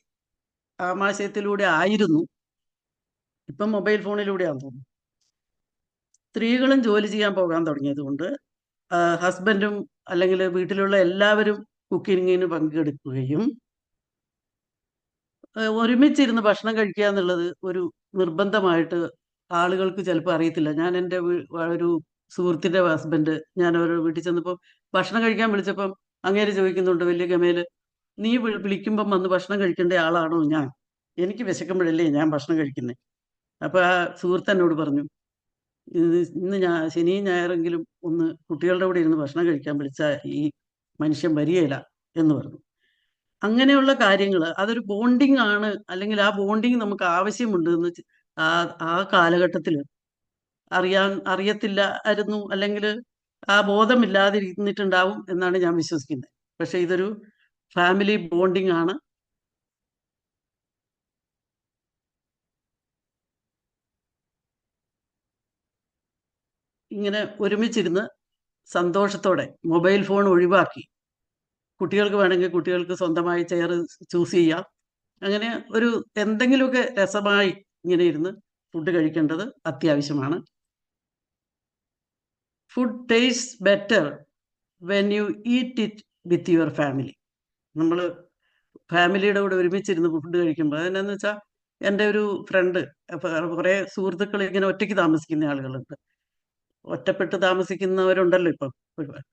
ആമാശയത്തിലൂടെ ആയിരുന്നു, ഇപ്പം മൊബൈൽ ഫോണിലൂടെയാണെന്ന് തോന്നുന്നു. സ്ത്രീകളും ജോലി ചെയ്യാൻ പോകാൻ തുടങ്ങിയതുകൊണ്ട് ഹസ്ബൻഡും അല്ലെങ്കിൽ വീട്ടിലുള്ള എല്ലാവരും കുക്കിങ്ങിന് പങ്കെടുക്കുകയും ഒരുമിച്ചിരുന്ന് ഭക്ഷണം കഴിക്കുക എന്നുള്ളത് ഒരു നിർബന്ധമായിട്ട് ആളുകൾക്ക് ചിലപ്പോൾ അറിയത്തില്ല. ഞാൻ എൻ്റെ ഒരു സുഹൃത്തിൻ്റെ ഹസ്ബൻഡ്, ഞാൻ അവരുടെ വീട്ടിൽ ചെന്നപ്പോൾ ഭക്ഷണം കഴിക്കാൻ വിളിച്ചപ്പം അങ്ങേര് ചോദിക്കുന്നുണ്ട് വലിയ ഗമയിൽ, നീ വിളിക്കുമ്പം വന്ന് ഭക്ഷണം കഴിക്കേണ്ട ആളാണോ ഞാൻ? എനിക്ക് വിശക്കുമ്പോഴല്ലേ ഞാൻ ഭക്ഷണം കഴിക്കുന്നത്. അപ്പോൾ ആ സുഹൃത്ത് എന്നോട് പറഞ്ഞു, ഇന്ന് ശനിയും ഞായറെങ്കിലും ഒന്ന് കുട്ടികളുടെ കൂടെ ഇരുന്ന് ഭക്ഷണം കഴിക്കാൻ വിളിച്ചാൽ ഈ മനുഷ്യൻ വരികയില്ല എന്ന് പറഞ്ഞു. അങ്ങനെയുള്ള കാര്യങ്ങൾ അതൊരു ബോണ്ടിങ് ആണ്, അല്ലെങ്കിൽ ആ ബോണ്ടിങ് നമുക്ക് ആവശ്യമുണ്ട് എന്ന് ആ കാലഘട്ടത്തിൽ അറിയത്തില്ലായിരുന്നു, അല്ലെങ്കിൽ ആ ബോധമില്ലാതെ ഇരുന്നിട്ടുണ്ടാവും എന്നാണ് ഞാൻ വിശ്വസിക്കുന്നത്. പക്ഷെ ഇതൊരു ഫാമിലി ബോണ്ടിങ് ആണ്. ഇങ്ങനെ ഒരുമിച്ചിരുന്ന് സന്തോഷത്തോടെ മൊബൈൽ ഫോൺ ഒഴിവാക്കി, കുട്ടികൾക്ക് വേണമെങ്കിൽ കുട്ടികൾക്ക് സ്വന്തമായി ചെയർ ചൂസ് ചെയ്യാം. അങ്ങനെ ഒരു എന്തെങ്കിലുമൊക്കെ രസമായി ഇങ്ങനെ ഇരുന്ന് ഫുഡ് കഴിക്കേണ്ടത് അത്യാവശ്യമാണ്. Food taste better when you eat it with your family. നമ്മൾ ഫാമിലിയുടെ കൂടെ ഒരുമിച്ചിരുന്ന് ഫുഡ് കഴിക്കുമ്പോൾ അതെന്നാന്ന് വെച്ചാൽ, എൻ്റെ ഒരു ഫ്രണ്ട്, കുറേ സുഹൃത്തുക്കൾ ഇങ്ങനെ ഒറ്റയ്ക്ക് താമസിക്കുന്ന ആളുകളുണ്ട്, ഒറ്റപ്പെട്ട് താമസിക്കുന്നവരുണ്ടല്ലോ ഇപ്പം ഒരുപാട്.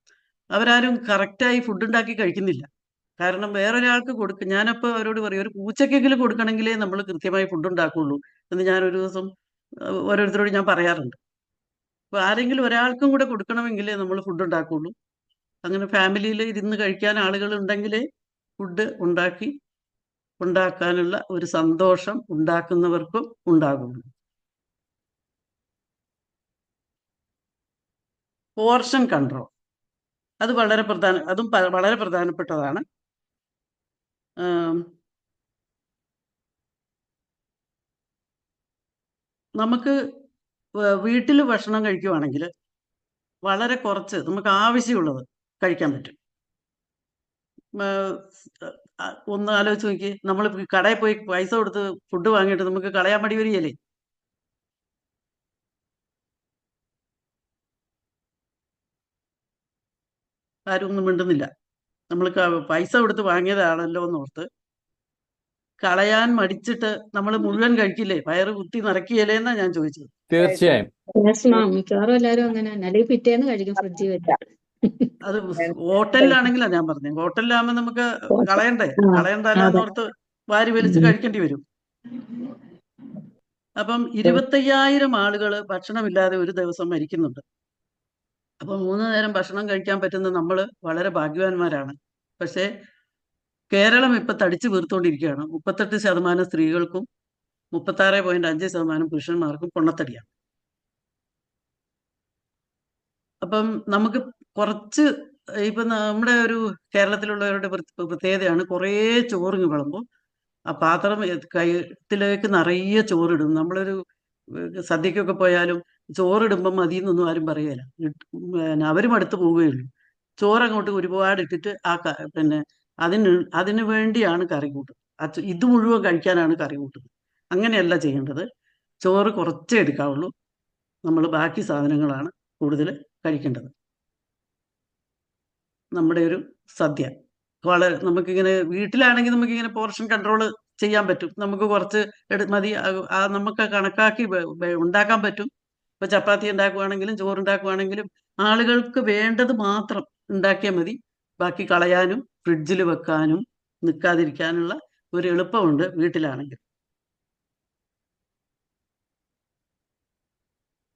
അവരാരും കറക്റ്റായി ഫുഡ് ഉണ്ടാക്കി കഴിക്കുന്നില്ല. കാരണം വേറൊരാൾക്ക് കൊടുക്കും. ഞാനപ്പോൾ അവരോട് പറയും, ഒരു പൂച്ചക്കെങ്കിലും കൊടുക്കണമെങ്കിലേ നമ്മൾ കൃത്യമായി ഫുഡ് ഉണ്ടാക്കുള്ളൂ എന്ന് ഞാനൊരു ദിവസം ഓരോരുത്തരോട് ഞാൻ പറയാറുണ്ട്. അപ്പോൾ ആരെങ്കിലും ഒരാൾക്കും കൂടെ കൊടുക്കണമെങ്കിലേ നമ്മൾ ഫുഡ് ഉണ്ടാക്കുള്ളൂ. അങ്ങനെ ഫാമിലിയിൽ ഇരുന്ന് കഴിക്കാൻ ആളുകൾ ഉണ്ടെങ്കിലേ ഫുഡ് ഉണ്ടാക്കാനുള്ള ഒരു സന്തോഷം ഉണ്ടാക്കുന്നവർക്കും ഉണ്ടാകുള്ളൂ. പോർഷൻ കൺട്രോൾ അതും വളരെ പ്രധാനപ്പെട്ടതാണ്. നമുക്ക് വീട്ടിൽ ഭക്ഷണം കഴിക്കുവാണെങ്കിൽ വളരെ കുറച്ച് നമുക്ക് ആവശ്യമുള്ളത് കഴിക്കാൻ പറ്റും. ഒന്ന് ആലോചിച്ച് നോക്കി, നമ്മൾ കടയിൽ പോയി പൈസ കൊടുത്ത് ഫുഡ് വാങ്ങിയിട്ട് നമുക്ക് കളയാൻ മടി വരികയല്ലേ? ആരും ഒന്നും മിണ്ടുന്നില്ല. നമ്മൾ പൈസ കൊടുത്ത് വാങ്ങിയതാണല്ലോ എന്നോർത്ത് കളയാൻ മടിച്ചിട്ട് നമ്മൾ മുഴുവൻ കഴിക്കില്ലേ? വയറ് കുത്തി നിറക്കിയല്ലേ എന്നാ ഞാൻ ചോദിച്ചത്. തീർച്ചയായും മിക്കവാറും എല്ലാവരും അങ്ങനെ തന്നെ, അല്ലെങ്കിൽ പിറ്റേന്ന് കഴിക്കും ഫ്രിഡ്ജിൽ വെച്ച്. അത് ഹോട്ടലിലാണെങ്കിലാ ഞാൻ പറഞ്ഞത്. ഹോട്ടലിലാകുമ്പോൾ നമുക്ക് കളയണ്ടല്ലോന്നോർത്ത് വാരി വലിച്ച് കഴിക്കേണ്ടി വരും. അപ്പം 25,000 ആളുകൾ ഭക്ഷണമില്ലാതെ ഒരു ദിവസം മരിക്കുന്നുണ്ട്. അപ്പം 3 നേരം ഭക്ഷണം കഴിക്കാൻ പറ്റുന്ന നമ്മൾ വളരെ ഭാഗ്യവാന്മാരാണ്. പക്ഷേ കേരളം ഇപ്പം തടിച്ചു വീർത്തുകൊണ്ടിരിക്കുകയാണ്. 38% സ്ത്രീകൾക്കും 36.5% പുരുഷന്മാർക്കും പൊണ്ണത്തടിയാണ്. അപ്പം നമുക്ക് കുറച്ച് ഇപ്പം നമ്മുടെ ഒരു കേരളത്തിലുള്ളവരുടെ പ്രത്യേകതയാണ്, കുറേ ചോറിങ് വിളമ്പും ആ പാത്രം കയത്തിലേക്ക് നിറയെ ചോറിടും. നമ്മളൊരു സദ്യക്കൊക്കെ പോയാലും ചോറിടുമ്പം മതി എന്നൊന്നും ആരും പറയുകയില്ല. അവരും അടുത്ത് പോവുകയുള്ളൂ. ചോറങ്ങോട്ട് ഒരുപാട് ഇട്ടിട്ട് പിന്നെ അതിന് വേണ്ടിയാണ് കറി കൂട്ടുന്നത്. ഇത് മുഴുവൻ കഴിക്കാനാണ് കറി കൂട്ടുന്നത്. അങ്ങനെയല്ല ചെയ്യേണ്ടത്. ചോറ് കുറച്ചേ എടുക്കാവുള്ളൂ. നമ്മൾ ബാക്കി സാധനങ്ങളാണ് കൂടുതൽ കഴിക്കേണ്ടത്. നമ്മുടെ ഒരു സദ്യ നമുക്കിങ്ങനെ വീട്ടിലാണെങ്കിൽ നമുക്കിങ്ങനെ പോർഷൻ കൺട്രോൾ ചെയ്യാൻ പറ്റും. നമുക്ക് കുറച്ച് മതി, നമുക്ക് കണക്കാക്കി ഉണ്ടാക്കാൻ പറ്റും. ഇപ്പൊ ചപ്പാത്തി ഉണ്ടാക്കുവാണെങ്കിലും ചോറുണ്ടാക്കുവാണെങ്കിലും ആളുകൾക്ക് വേണ്ടത് മാത്രം ഉണ്ടാക്കിയാൽ മതി. ബാക്കി കളയാനും ഫ്രിഡ്ജിൽ വെക്കാനും നിൽക്കാതിരിക്കാനുള്ള ഒരു എളുപ്പമുണ്ട് വീട്ടിലാണെങ്കിൽ.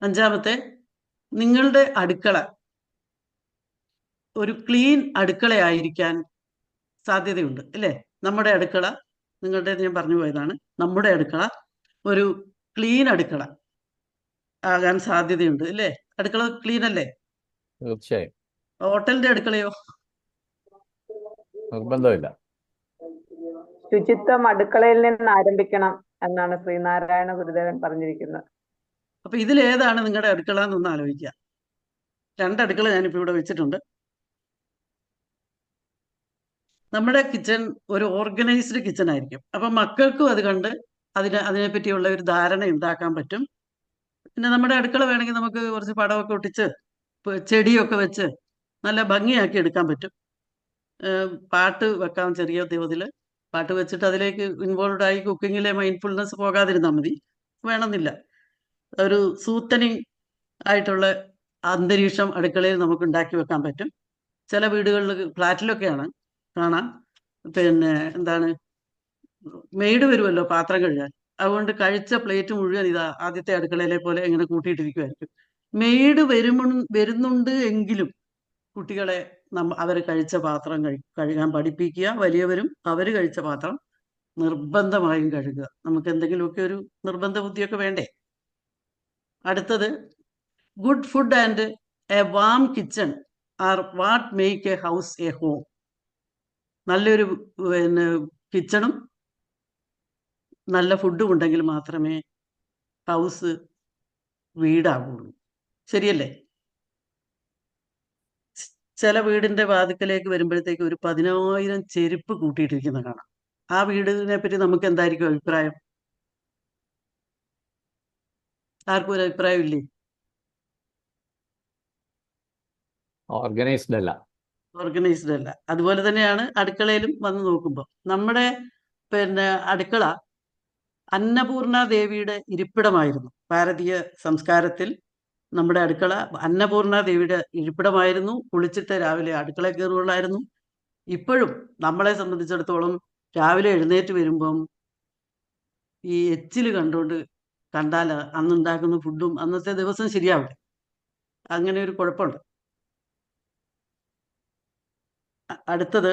അഞ്ചാമത്തെ, നിങ്ങളുടെ അടുക്കള ഒരു ക്ലീൻ അടുക്കളയായിരിക്കാൻ സാധ്യതയുണ്ട് അല്ലേ? നമ്മുടെ അടുക്കള, നിങ്ങളുടെ ഞാൻ പറഞ്ഞു പോയതാണ്, നമ്മുടെ അടുക്കള ഒരു ക്ലീൻ അടുക്കള ആകാൻ സാധ്യതയുണ്ട് അല്ലേ? അടുക്കള ക്ലീൻ അല്ലേ? തീർച്ചയായും. ഹോട്ടലിന്റെ അടുക്കളയോ? നിർബന്ധമില്ല. ശുചിത്വം അടുക്കളയിൽ നിന്ന് ആരംഭിക്കണം എന്നാണ് ശ്രീനാരായണ ഗുരുദേവൻ പറഞ്ഞിരിക്കുന്നത്. അപ്പൊ ഇതിലേതാണ് നിങ്ങളുടെ അടുക്കള എന്നൊന്ന് ആലോചിക്കുക. 2 അടുക്കള ഞാനിപ്പോ ഇവിടെ വെച്ചിട്ടുണ്ട്. നമ്മുടെ കിച്ചൺ ഒരു ഓർഗനൈസ്ഡ് കിച്ചൺ ആയിരിക്കും. അപ്പൊ മക്കൾക്കും അത് കണ്ട് അതിനെപ്പറ്റിയുള്ള ഒരു ധാരണ ഉണ്ടാക്കാൻ പറ്റും. പിന്നെ നമ്മുടെ അടുക്കള വേണമെങ്കിൽ നമുക്ക് കുറച്ച് പടമൊക്കെ ഒട്ടിച്ച് ചെടിയൊക്കെ വെച്ച് നല്ല ഭംഗിയാക്കി എടുക്കാൻ പറ്റും. പാട്ട് വെക്കാം, ചെറിയ തോതിൽ പാട്ട് വെച്ചിട്ട് അതിലേക്ക് ഇൻവോൾവ് ആയി കുക്കിങ്ങിലെ മൈൻഡ്ഫുൾനെസ് പോകാതിരുന്നാൽ മതി, വേണമെന്നില്ല. ഒരു സൂത്തനിങ് ആയിട്ടുള്ള അന്തരീക്ഷം അടുക്കളയിൽ നമുക്ക് ഉണ്ടാക്കി വെക്കാൻ പറ്റും. ചില വീടുകളിൽ ഫ്ലാറ്റിലൊക്കെയാണ് കാണാം, പിന്നെ എന്താണ്, മെയ്ഡ് വരുമല്ലോ പാത്രം കഴുകാൻ. അതുകൊണ്ട് കഴിച്ച പ്ലേറ്റ് മുഴുവൻ ഇതാ ആദ്യത്തെ അടുക്കളയിലെ പോലെ ഇങ്ങനെ കൂട്ടിയിട്ടിരിക്കുമായിരിക്കും. മെയ്ഡ് വരുന്നുണ്ട് എങ്കിലും കുട്ടികളെ അവർ കഴിച്ച പാത്രം കഴുകാൻ പഠിപ്പിക്കുക. വലിയവരും അവർ കഴിച്ച പാത്രം നിർബന്ധമായും കഴുകുക. നമുക്ക് എന്തെങ്കിലുമൊക്കെ ഒരു നിർബന്ധ ബുദ്ധിയൊക്കെ വേണ്ടേ? അടുത്തത്, good food and A warm kitchen are what make A house A home. നല്ലൊരു പിന്നെ കിച്ചണും നല്ല ഫുഡും ഉണ്ടെങ്കിൽ മാത്രമേ ഹൗസ് വീടാകുള്ളൂ. ശരിയല്ലേ? ചില വീടിന്റെ വാതിക്കലേക്ക് വരുമ്പോഴത്തേക്ക് ഒരു 10,000 ചെരുപ്പ് കൂട്ടിയിട്ടിരിക്കുന്ന കാണാം. ആ വീടിനെ പറ്റി നമുക്ക് എന്തായിരിക്കും അഭിപ്രായം? ആർക്കും ഒരു അഭിപ്രായം ഇല്ലേ? ഓർഗനൈസ്ഡ് അല്ല. ഓർഗനൈസ്ഡ് അല്ല. അതുപോലെ തന്നെയാണ് അടുക്കളയിലും വന്ന് നോക്കുമ്പോൾ. നമ്മുടെ പിന്നെ അടുക്കള അന്നപൂർണ ദേവിയുടെ ഇരിപ്പിടമായിരുന്നു. ഭാരതീയ സംസ്കാരത്തിൽ നമ്മുടെ അടുക്കള അന്നപൂർണ ദേവിയുടെ ഇരിപ്പിടമായിരുന്നു. കുളിച്ചിട്ട് രാവിലെ അടുക്കള കയറുകയുള്ളായിരുന്നു. ഇപ്പോഴും നമ്മളെ സംബന്ധിച്ചിടത്തോളം രാവിലെ എഴുന്നേറ്റ് വരുമ്പം ഈ എച്ചിൽ കണ്ടാൽ അന്നുണ്ടാക്കുന്ന ഫുഡും അന്നത്തെ ദിവസം ശരിയാവില്ല. അങ്ങനെ ഒരു കുഴപ്പമുണ്ട്. അടുത്തത്,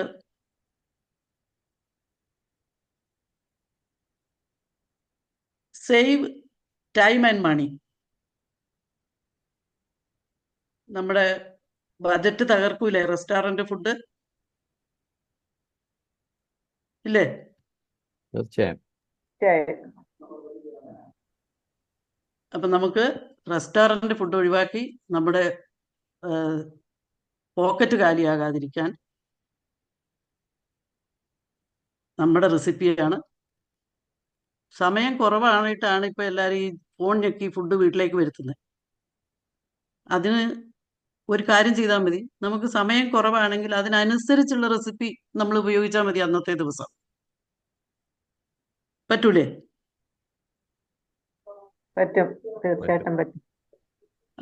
സേവ് ടൈം ആൻഡ് മണി. നമ്മുടെ ബജറ്റ് തകർക്കൂലേ റെസ്റ്റോറന്റ് ഫുഡ്? ഇല്ലേ? തീർച്ചയായും. അപ്പൊ നമുക്ക് റെസ്റ്റോറന്റ് ഫുഡ് ഒഴിവാക്കി നമ്മുടെ പോക്കറ്റ് കാലിയാകാതിരിക്കാൻ നമ്മുടെ റെസിപ്പിയാണ്. സമയം കുറവായിട്ടാണ് ഇപ്പൊ എല്ലാവരും ഈ ഫോൺ ഞെക്കി ഫുഡ് വീട്ടിലേക്ക് വരുത്തുന്നത്. അതിന് ഒരു കാര്യം ചെയ്താൽ മതി. നമുക്ക് സമയം കുറവാണെങ്കിൽ അതിനനുസരിച്ചുള്ള റെസിപ്പി നമ്മൾ ഉപയോഗിച്ചാൽ മതി അന്നത്തെ ദിവസം. പറ്റൂലേ? പറ്റും, തീർച്ചയായിട്ടും പറ്റും.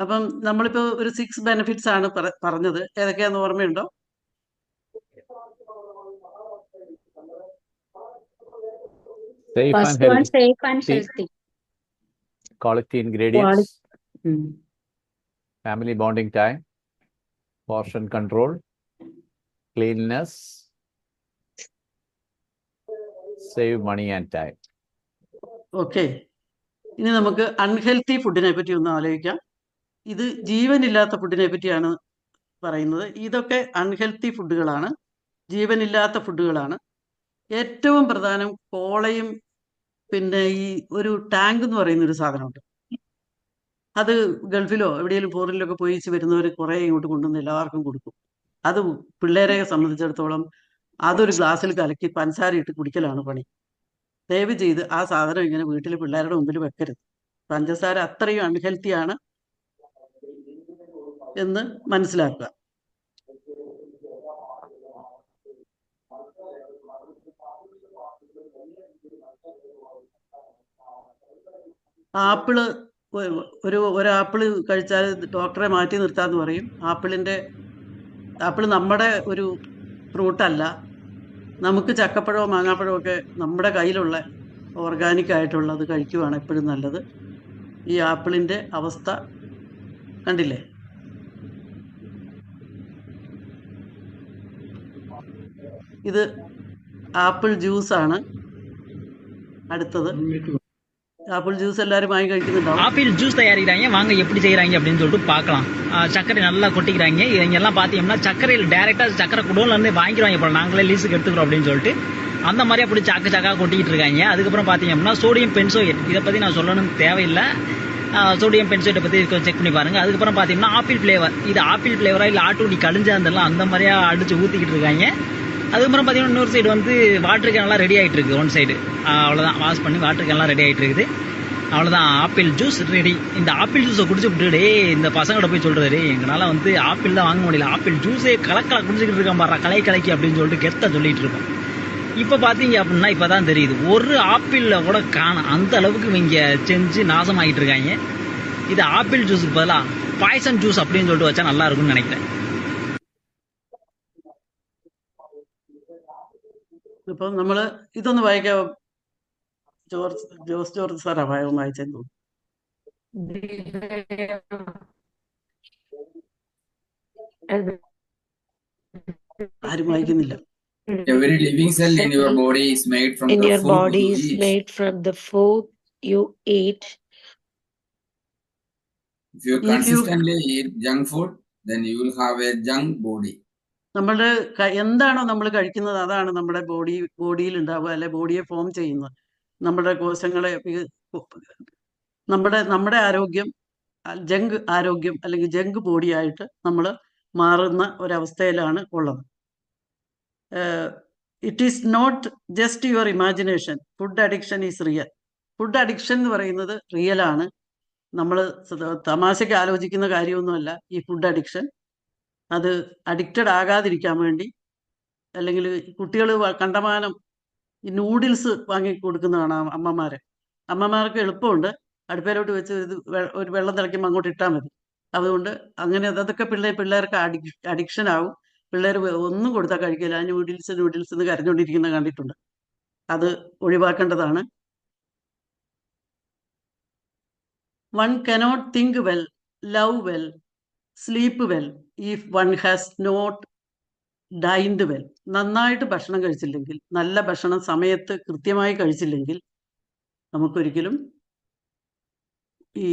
അപ്പം നമ്മളിപ്പോ ഒരു 6 ബെനിഫിറ്റ്സ് ആണ് പറഞ്ഞത്. ഏതൊക്കെയാന്ന് ഓർമ്മയുണ്ടോ? Safe and First one, healthy. safe and healthy. Quality ingredients. Mm. Family bonding time. Portion control. Cleanliness. Save money and time. Okay, ഇനി നമുക്ക് അൺഹെൽത്തി ഫുഡിനെ പറ്റി ഒന്ന് ആലോചിക്കാം. ഇത് ജീവനില്ലാത്ത ഫുഡിനെ പറ്റിയാണ് പറയുന്നത്. ഇതൊക്കെ അൺഹെൽത്തി ഫുഡുകളാണ്, ജീവനില്ലാത്ത ഫുഡുകളാണ്. ഏറ്റവും പ്രധാനം കോളയും പിന്നെ ഈ ഒരു ടാങ്ക് എന്ന് പറയുന്ന ഒരു സാധനമുണ്ട്. അത് ഗൾഫിലോ എവിടെയെങ്കിലും ഫോറിനിലൊക്കെ പോയി വരുന്നവർ കുറേ ഇങ്ങോട്ട് കൊണ്ടുവന്ന് എല്ലാവർക്കും കൊടുക്കും. അത് പിള്ളേരെ സംബന്ധിച്ചിടത്തോളം അതൊരു ഗ്ലാസ്സിൽ കലക്കി പഞ്ചസാര ഇട്ട് കുടിക്കലാണ് പണി. ദയവ് ചെയ്ത് ആ സാധനം ഇങ്ങനെ വീട്ടിൽ പിള്ളേരുടെ മുമ്പിൽ വെക്കരുത്. പഞ്ചസാര അത്രയും അൺഹെൽത്തിയാണ് എന്ന് മനസ്സിലാക്കുക. ആപ്പിള് ഒരു ആപ്പിൾ കഴിച്ചാൽ ഡോക്ടറെ മാറ്റി നിർത്താന്ന് പറയും. ആപ്പിൾ നമ്മുടെ ഒരു ഫ്രൂട്ടല്ല. നമുക്ക് ചക്കപ്പഴമോ മാങ്ങാപ്പഴമോ ഒക്കെ നമ്മുടെ കയ്യിലുള്ള ഓർഗാനിക് ആയിട്ടുള്ളത് കഴിക്കുവാണ് എപ്പോഴും നല്ലത്. ഈ ആപ്പിളിൻ്റെ അവസ്ഥ കണ്ടില്ലേ? ഇത് ആപ്പിൾ ജ്യൂസാണ്. அடுத்தது ஆப்பிள் ஜூஸ் எல்லாரும் வாங்கி കഴിക്കുന്നുണ്ടാവും. ஆப்பிள் ஜூஸ் தயாரிக்கிறாங்க, வாங்க எப்படி செய்யறாங்க அப்படின்னு சொல்லிட்டு பார்க்கலாம். சர்க்கரை நல்லா கொட்டிக்கிறாங்க. இவங்க எல்லாம் பார்த்தீங்கன்னா சர்க்கரையில் டைரெக்டா சர்க்கரை குடோன்ல இருந்து வாங்கிடுவாங்க போல, நாங்களே லீஸுக்கு எடுத்துக்கிறோம் அப்படின்னு சொல்லிட்டு அந்த மாதிரி அப்படி சாக்கா கொட்டிக்கிட்டு இருக்காங்க. அதுக்கப்புறம் பார்த்தீங்கன்னா சோடியம் பென்சோயேட், இதை பற்றி நான் சொல்லணும்னு தேவையில்லை. சோடியம் பென்சோயேட்டை பற்றி செக் பண்ணி பாருங்க. அதுக்கப்புறம் பார்த்தீங்கன்னா ஆப்பிள் ஃப்ளேவர், இது ஆப்பிள் ஃப்ளேவரா இல்லை ஆட்டுக்குடி கழிஞ்சா இருந்தெல்லாம் அந்த மாதிரியா அடிச்சு ஊற்றிக்கிட்டு இருக்காங்க. அதுக்கப்புறம் பார்த்தீங்கன்னா இன்னொரு சைடு வந்து வாட்டர் கேன்லாம் ரெடி ஆகிட்டு இருக்குது. ஒன் சைடு அவ்வளோதான், வாஷ் பண்ணி வாட்டர் கேன்லாம் ரெடி ஆகிட்டு இருக்குது. அவ்வளோதான், ஆப்பிள் ஜூஸ் ரெடி. இந்த ஆப்பிள் ஜூஸை குடிச்சு விட்டுடே இந்த பசங்கள்ட்ட போய் சொல்கிறாரு, எங்களால் வந்து ஆப்பிள் தான் வாங்க முடியல, ஆப்பிள் ஜூஸே கலக்கலை குடிச்சிக்கிட்டு இருக்கான் பாரு, கலைக்கு அப்படின்னு சொல்லிட்டு கெத்த சொல்லிட்டு இருக்கோம். இப்போ பார்த்தீங்க அப்படின்னா இப்போ தான் தெரியுது, ஒரு ஆப்பிளில் கூட காணும், அந்த அளவுக்கு இவங்க செஞ்சு நாசமாகிட்டு இருக்காங்க. இது ஆப்பிள் ஜூஸுக்கு பதிலாக பாய்சன் ஜூஸ் அப்படின்னு சொல்லிட்டு வச்சா நல்லா இருக்கும்னு நினைக்கிறேன். ഇപ്പം നമ്മൾ ഇതൊന്ന് വായിക്കാം. ജോർജ് സാറാ വായിച്ചെന്ന് തോന്നുന്നു. ആരും വായിക്കുന്നില്ല. Every living cell in your body is made from the food you eat. made from the food you eat. If you consistently eat junk food, then you will have a junk body. നമ്മളുടെ എന്താണോ നമ്മൾ കഴിക്കുന്നത് അതാണ് നമ്മുടെ ബോഡിയിൽ ഉണ്ടാവുക, അല്ലെ ബോഡിയെ form ചെയ്യുന്നത്. നമ്മുടെ കോശങ്ങളെ നമ്മുടെ ആരോഗ്യം ജങ്ക് ആരോഗ്യം അല്ലെങ്കിൽ ജങ്ക് ബോഡിയായിട്ട് നമ്മൾ മാറുന്ന ഒരവസ്ഥയിലാണ് ഉള്ളത്. It is not just your imagination, food addiction is real. ഫുഡ് അഡിക്ഷൻ എന്ന് പറയുന്നത് റിയലാണ്. നമ്മൾ തമാശയ്ക്ക് ആലോചിക്കുന്ന കാര്യമൊന്നുമല്ല ഈ ഫുഡ് അഡിക്ഷൻ. അത് അഡിക്റ്റഡ് ആകാതിരിക്കാൻ വേണ്ടി, അല്ലെങ്കിൽ കുട്ടികൾ കണ്ടമാനം ഈ നൂഡിൽസ് വാങ്ങി കൊടുക്കുന്നതാണ് അമ്മമാർക്ക് എളുപ്പമുണ്ട്, അടുപ്പയിലോട്ട് വെച്ച് ഒരു വെള്ളം തിളയ്ക്കുമ്പോൾ അങ്ങോട്ട് ഇട്ടാൽ മതി. അതുകൊണ്ട് അങ്ങനെ അതൊക്കെ പിള്ളേർക്ക് അഡിക്ഷൻ ആവും. പിള്ളേർ ഒന്നും കൊടുത്താൽ കഴിക്കില്ല, നൂഡിൽസ് എന്ന് കരഞ്ഞുകൊണ്ടിരിക്കുന്നത് കണ്ടിട്ടുണ്ട്. അത് ഒഴിവാക്കേണ്ടതാണ്. One cannot think well, love well, sleep well if one has not dined well. നന്നായിട്ട് ഭക്ഷണം കഴിച്ചില്ലെങ്കിൽ, നല്ല ഭക്ഷണം സമയത്ത് കൃത്യമായി കഴിച്ചില്ലെങ്കിൽ നമുക്കൊരിക്കലും ഈ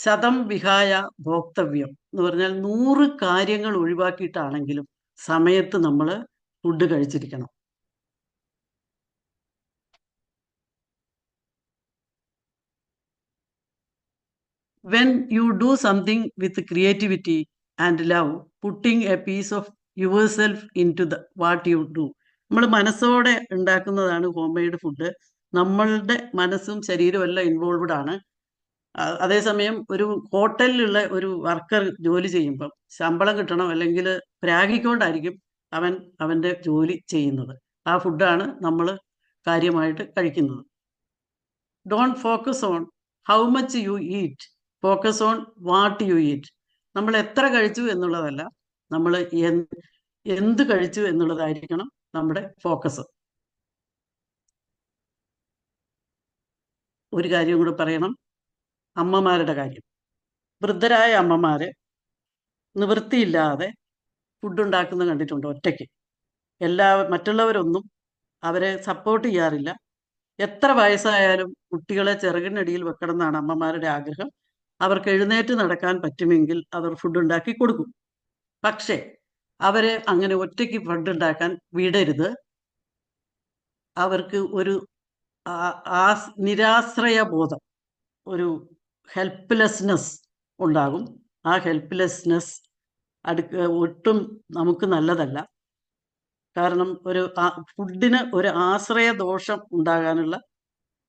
ശതം വിഹായ ഭോക്തവ്യം എന്ന് പറഞ്ഞാൽ 100 കാര്യങ്ങൾ ഒഴിവാക്കിയിട്ടാണെങ്കിലും സമയത്ത് നമ്മൾ food കഴിച്ചിരിക്കണം. When you do something with creativity and love, putting a piece of yourself into what you do. നമ്മൾ മനസ്സോടെ ഉണ്ടാക്കുന്നതാണ് ഹോം മെയ്ഡ് ഫുഡ്. നമ്മളുടെ മനസ്സും ശരീരവും എല്ലാം ഇൻവോൾവ്ഡ് ആണ്. അതേസമയം ഒരു ഹോട്ടലിലുള്ള ഒരു വർക്കർ ജോലി ചെയ്യുമ്പം ശമ്പളം കിട്ടണം, അല്ലെങ്കിൽ പ്രാഗിക്കൊണ്ടായിരിക്കും അവൻ്റെ ജോലി ചെയ്യുന്നത്. ആ ഫുഡാണ് നമ്മൾ കാര്യമായിട്ട് കഴിക്കുന്നത്. Don't focus on how much you eat, focus on what you eat. നമ്മൾ എത്ര കഴിച്ചു എന്നുള്ളതല്ല, നമ്മൾ എന്ത് കഴിച്ചു എന്നുള്ളതായിരിക്കണം നമ്മുടെ ഫോക്കസ്. ഒരു കാര്യം കൂടെ പറയണം, അമ്മമാരുടെ കാര്യം. വൃദ്ധരായ അമ്മമാര് നിവൃത്തിയില്ലാതെ ഫുഡ് ഉണ്ടാക്കുന്നത് കണ്ടിട്ടുണ്ട് ഒറ്റയ്ക്ക്. മറ്റുള്ളവരൊന്നും അവരെ സപ്പോർട്ട് ചെയ്യാറില്ല. എത്ര വയസ്സായാലും കുട്ടികളെ ചിറകിനടിയിൽ വെക്കണം എന്നാണ് അമ്മമാരുടെ ആഗ്രഹം. അവർക്ക് എഴുന്നേറ്റ് നടക്കാൻ പറ്റുമെങ്കിൽ അവർ ഫുഡ് ഉണ്ടാക്കി കൊടുക്കും. പക്ഷേ അവരെ അങ്ങനെ ഒറ്റയ്ക്ക് ഫുഡ് ഉണ്ടാക്കാൻ വിടരുത്. അവർക്ക് ഒരു നിരാശ്രയ ബോധം, ഒരു ഹെൽപ്ലെസ്നെസ് ഉണ്ടാകും. ആ ഹെൽപ്ലെസ്നെസ് ഒട്ടും നമുക്ക് നല്ലതല്ല. കാരണം ഫുഡിന് ഒരു ആശ്രയ ദോഷം ഉണ്ടാകാനുള്ള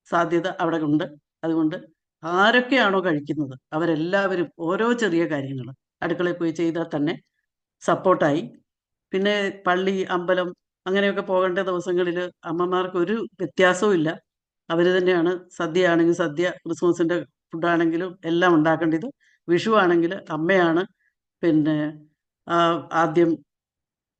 സാധ്യത അവിടെ ഉണ്ട്. അതുകൊണ്ട് ആരൊക്കെയാണോ കഴിക്കുന്നത് അവരെല്ലാവരും ഓരോ ചെറിയ കാര്യങ്ങൾ അടുക്കളയിൽ പോയി ചെയ്താൽ തന്നെ സപ്പോർട്ടായി. പിന്നെ പള്ളി, അമ്പലം അങ്ങനെയൊക്കെ പോകേണ്ട ദിവസങ്ങളിൽ അമ്മമാർക്ക് ഒരു വ്യത്യാസവും ഇല്ല. അവർ തന്നെയാണ് സദ്യ ആണെങ്കിൽ സദ്യ, ക്രിസ്മസിൻ്റെ ഫുഡാണെങ്കിലും എല്ലാം ഉണ്ടാക്കേണ്ടത്. വിഷു ആണെങ്കിൽ അമ്മയാണ് പിന്നെ ആദ്യം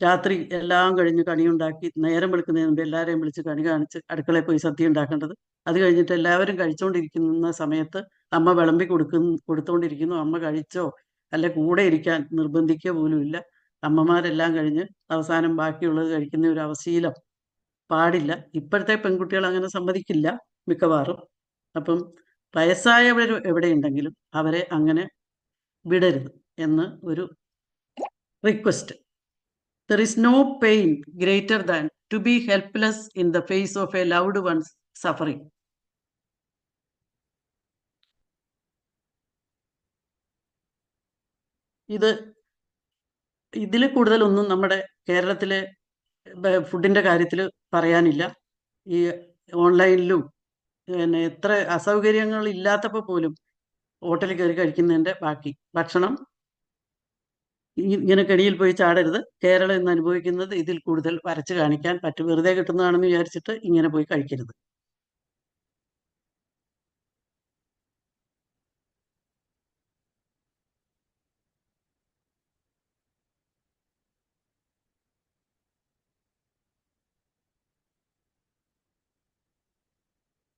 രാത്രി എല്ലാം കഴിഞ്ഞ് കണിയുണ്ടാക്കി നേരം വെളുക്കുന്നതിന് മുമ്പ് എല്ലാവരെയും വിളിച്ച് കണി കാണിച്ച് അടുക്കളയിൽ പോയി സദ്യ ഉണ്ടാക്കേണ്ടത്. അത് കഴിഞ്ഞിട്ട് എല്ലാവരും കഴിച്ചുകൊണ്ടിരിക്കുന്ന സമയത്ത് അമ്മ വിളമ്പി കൊടുത്തുകൊണ്ടിരിക്കുന്നു. അമ്മ കഴിച്ചോ അല്ലെ കൂടെ ഇരിക്കാൻ നിർബന്ധിക്കുക പോലുമില്ല. അമ്മമാരെല്ലാം കഴിഞ്ഞ് അവസാനം ബാക്കിയുള്ളത് കഴിക്കുന്ന ഒരു അവശീലം പാടില്ല. ഇപ്പോഴത്തെ പെൺകുട്ടികൾ അങ്ങനെ സമ്മതിക്കില്ല മിക്കവാറും. അപ്പം വയസ്സായവർ എവിടെയുണ്ടെങ്കിലും അവരെ അങ്ങനെ വിടരുത് എന്ന് ഒരു request. There is no pain greater than to be helpless in the face of a loved one's suffering. ഇതിൽ കൂടുതലൊന്നും നമ്മുടെ കേരളത്തിലെ ഫുഡിൻ്റെ കാര്യത്തിൽ പറയാനില്ല. ഈ ഓൺലൈനിലും പിന്നെ എത്ര അസൗകര്യങ്ങൾ ഇല്ലാത്തപ്പോൾ പോലും ഹോട്ടലിൽ കയറി കഴിക്കുന്നതിൻ്റെ ബാക്കി ഭക്ഷണം ഇങ്ങനെ കെണിയിൽ പോയി ചാടരുത്. കേരളം ഇന്ന് അനുഭവിക്കുന്നത് ഇതിൽ കൂടുതൽ വരച്ച് കാണിക്കാൻ പറ്റും. വെറുതെ കിട്ടുന്നതാണെന്ന് വിചാരിച്ചിട്ട് ഇങ്ങനെ പോയി കഴിക്കരുത്.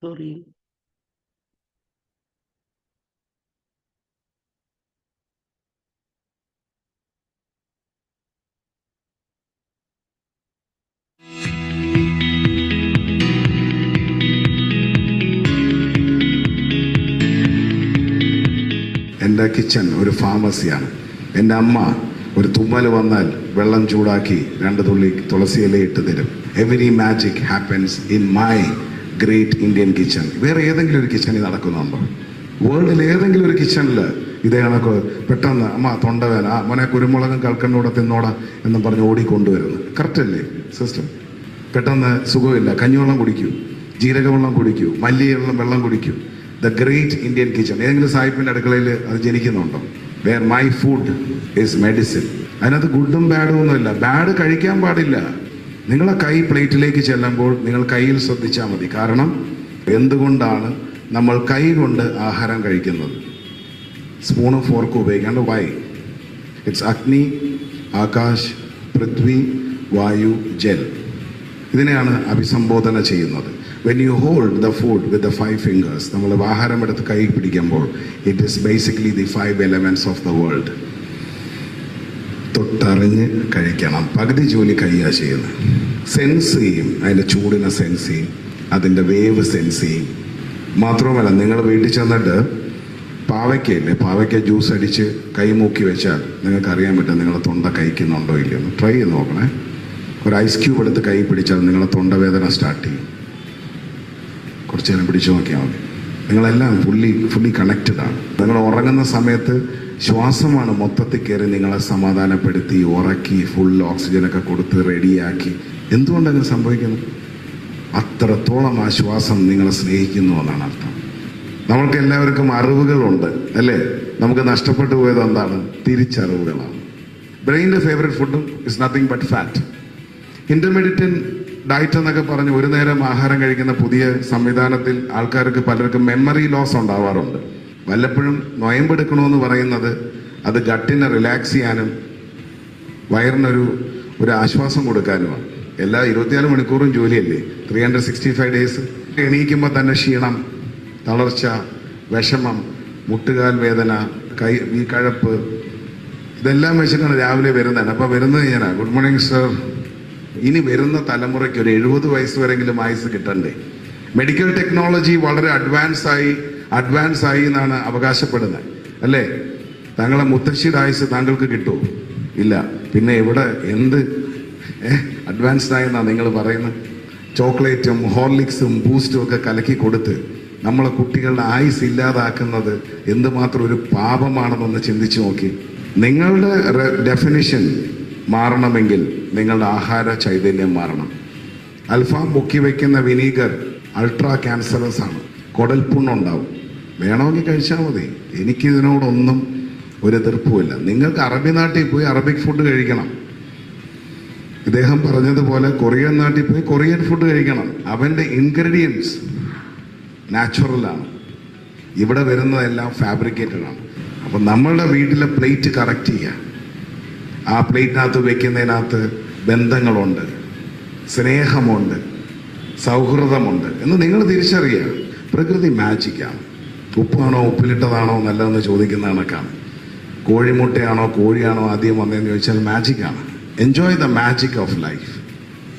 സോറി. എൻ്റെ കിച്ചൺ ഒരു ഫാർമസിയാണ്. എൻ്റെ അമ്മ ഒരു തുമ്മൽ വന്നാൽ വെള്ളം ചൂടാക്കി 2 തുള്ളി തുളസി ഇല ഇട്ട് തരും. Every magic happens in my great Indian kitchen. വേറെ ഏതെങ്കിലും ഒരു കിച്ചണിൽ നടക്കുന്നുണ്ടോ? വേൾഡിൽ ഏതെങ്കിലും ഒരു കിച്ചണിൽ ഇതേ കണക്ക് പെട്ടെന്ന് അമ്മ തൊണ്ടവേന, മോനെ കുരുമുളകും കൽക്കണ്ടൂടെ തിന്നോടാ എന്നും പറഞ്ഞ് ഓടിക്കൊണ്ടുവരുന്നു. കറക്റ്റ് അല്ലേ സിസ്റ്റം? പെട്ടെന്ന് സുഖമില്ല, കഞ്ഞിവെള്ളം കുടിക്കൂ, ജീരകവെള്ളം കുടിക്കൂ, മല്ലിവെള്ളം വെള്ളം കുടിക്കൂ. The great Indian kitchen. ഏതെങ്കിലും സാഹിബിൻ്റെ അടുക്കളയിൽ അത് ജനിക്കുന്നുണ്ടോ? Where my food is medicine. അതിനകത്ത് ഗുഡും ബാഡും ഒന്നുമില്ല. ബാഡ് കഴിക്കാൻ പാടില്ല. നിങ്ങളെ കൈ പ്ലേറ്റിലേക്ക് ചെല്ലുമ്പോൾ നിങ്ങൾ കയ്യിൽ ശ്രദ്ധിച്ചാൽ മതി. കാരണം എന്തുകൊണ്ടാണ് നമ്മൾ കൈ കൊണ്ട് ആഹാരം കഴിക്കുന്നത്? സ്പൂണും ഫോർക്കും ഉപയോഗിക്കാണ്ട്. വൈ? ഇറ്റ്സ് അഗ്നി, ആകാശ്, പൃഥ്വി, വായു, ജൽ. ഇതിനെയാണ് അഭിസംബോധന ചെയ്യുന്നത്. When you hold the food with the 5 fingers, നമ്മൾ ആഹാരം എടുത്ത് കൈ പിടിക്കുമ്പോൾ it is basically the 5 elements of the world. തൊട്ടറിഞ്ഞ് കഴിക്കണം. പകുതി ജോലി കൈയാ ചെയ്യുന്നത്. സെൻസ് ചെയ്യും, അതിൻ്റെ ചൂടിനെ സെൻസ് ചെയ്യും, അതിൻ്റെ വേവ് സെൻസ് ചെയ്യും. മാത്രവുമല്ല, നിങ്ങൾ വീട്ടിൽ ചെന്നിട്ട് പാവയ്ക്കയില്ലേ, പാവയ്ക്ക ജ്യൂസ് അടിച്ച് കൈ മൂക്കി വെച്ചാൽ നിങ്ങൾക്ക് അറിയാൻ പറ്റും നിങ്ങളെ തൊണ്ട കഴിക്കുന്നുണ്ടോ ഇല്ലയോ. ട്രൈ ചെയ്ത് നോക്കണേ. ഒരു ഐസ് ക്യൂബ് എടുത്ത് കൈ പിടിച്ചാൽ നിങ്ങളെ തൊണ്ടവേദന സ്റ്റാർട്ട് ചെയ്യും. കുറച്ച് നേരം പിടിച്ചു നോക്കിയാൽ മതി. നിങ്ങളെല്ലാം ഫുള്ളി കണക്റ്റഡ് ആണ്. നിങ്ങൾ ഉറങ്ങുന്ന സമയത്ത് ശ്വാസമാണ് മൊത്തത്തിൽ കയറി നിങ്ങളെ സമാധാനപ്പെടുത്തി ഉറക്കി ഫുൾ ഓക്സിജനൊക്കെ കൊടുത്ത് റെഡിയാക്കി. എന്തുകൊണ്ടങ്ങനെ സംഭവിക്കുന്നത്? അത്രത്തോളം ആ ശ്വാസം നിങ്ങളെ സ്നേഹിക്കുന്നു എന്നാണ് അർത്ഥം. നമ്മൾക്ക് എല്ലാവർക്കും അറിവുകളുണ്ട് അല്ലേ? നമുക്ക് നഷ്ടപ്പെട്ടു പോയത് എന്താണ്? തിരിച്ചറിവുകളാണ്. ബ്രെയിനിൻ്റെ ഫേവറേറ്റ് ഫുഡും is nothing but fat. Intermediate diet എന്നൊക്കെ പറഞ്ഞ് ഒരു നേരം ആഹാരം കഴിക്കുന്ന പുതിയ സംവിധാനത്തിൽ ആൾക്കാർക്ക് പലർക്കും മെമ്മറി ലോസ് ഉണ്ടാവാറുണ്ട്. വല്ലപ്പോഴും നൊയമ്പെടുക്കണമെന്ന് പറയുന്നത് അത് ഗട്ടിനെ റിലാക്സ് ചെയ്യാനും വയറിനൊരു ആശ്വാസം കൊടുക്കാനുമാണ്. എല്ലാ 24 മണിക്കൂറും ജോലിയല്ലേ, 365 days. എണീക്കുമ്പോൾ തന്നെ ക്ഷീണം, തളർച്ച, വിഷമം, മുട്ടുകാൽ വേദന, ഈ കഴപ്പ്, ഇതെല്ലാം വെച്ചിട്ടാണ് രാവിലെ വരുന്നത്. അപ്പോൾ വരുന്നത് ഞാനാ, ഗുഡ് മോർണിംഗ് സർ. ഇനി വരുന്ന തലമുറയ്ക്ക് ഒരു 70 വയസ്സ് വരെങ്കിലും ആയുസ് കിട്ടണ്ടേ? മെഡിക്കൽ ടെക്നോളജി വളരെ അഡ്വാൻസ് ആയി എന്നാണ് അവകാശപ്പെടുന്നത് അല്ലേ? താങ്കളെ മുത്തശ്ശിയുടെ ആയുസ് താങ്കൾക്ക് കിട്ടുമോ? ഇല്ല. പിന്നെ ഇവിടെ എന്ത് അഡ്വാൻസ്ഡ് ആയെന്നാണ് നിങ്ങൾ പറയുന്നത്? ചോക്ലേറ്റും ഹോർലിക്സും ബൂസ്റ്റും ഒക്കെ കലക്കി കൊടുത്ത് നമ്മളെ കുട്ടികളുടെ ആയുസ് ഇല്ലാതാക്കുന്നത് എന്തുമാത്രം ഒരു പാപമാണെന്നൊന്ന് ചിന്തിച്ചു നോക്കി. നിങ്ങളുടെ ഡെഫിനിഷൻ മാറണമെങ്കിൽ നിങ്ങളുടെ ആഹാര ചൈതന്യം മാറണം. അൽഫാം മുക്കി വയ്ക്കുന്ന വിനീഗർ അൾട്രാ ക്യാൻസറസ് ആണ്. കുടൽപ്പുണ്ണുണ്ടാവും. വേണമെങ്കിൽ കഴിച്ചാൽ മതി. എനിക്കിതിനോടൊന്നും ഒരു എതിർപ്പുമില്ല. നിങ്ങൾക്ക് അറബി നാട്ടിൽ പോയി അറബിക് ഫുഡ് കഴിക്കണം. ഇദ്ദേഹം പറഞ്ഞതുപോലെ കൊറിയൻ നാട്ടിൽ പോയി കൊറിയൻ ഫുഡ് കഴിക്കണം. അവൻ്റെ ഇൻഗ്രീഡിയൻസ് നാച്ചുറലാണ്. ഇവിടെ വരുന്നതെല്ലാം ഫാബ്രിക്കേറ്റഡ് ആണ്. അപ്പം നമ്മളുടെ വീട്ടിലെ പ്ലേറ്റ് കറക്റ്റ് ചെയ്യുക. ആ പ്ലേറ്റിനകത്ത് വെക്കുന്നതിനകത്ത് ബന്ധങ്ങളുണ്ട്, സ്നേഹമുണ്ട്, സൗഹൃദമുണ്ട് എന്ന് നിങ്ങൾ തിരിച്ചറിയുക. പ്രകൃതി മാജിക്കാണ്. ഉപ്പാണോ ഉപ്പിലിട്ടതാണോ നല്ലതെന്ന് ചോദിക്കുന്ന കണക്കാണ്. കോഴിമുട്ടയാണോ കോഴിയാണോ ആദ്യം വന്നതെന്ന് ചോദിച്ചാൽ മാജിക്കാണ്. Enjoy the magic of life.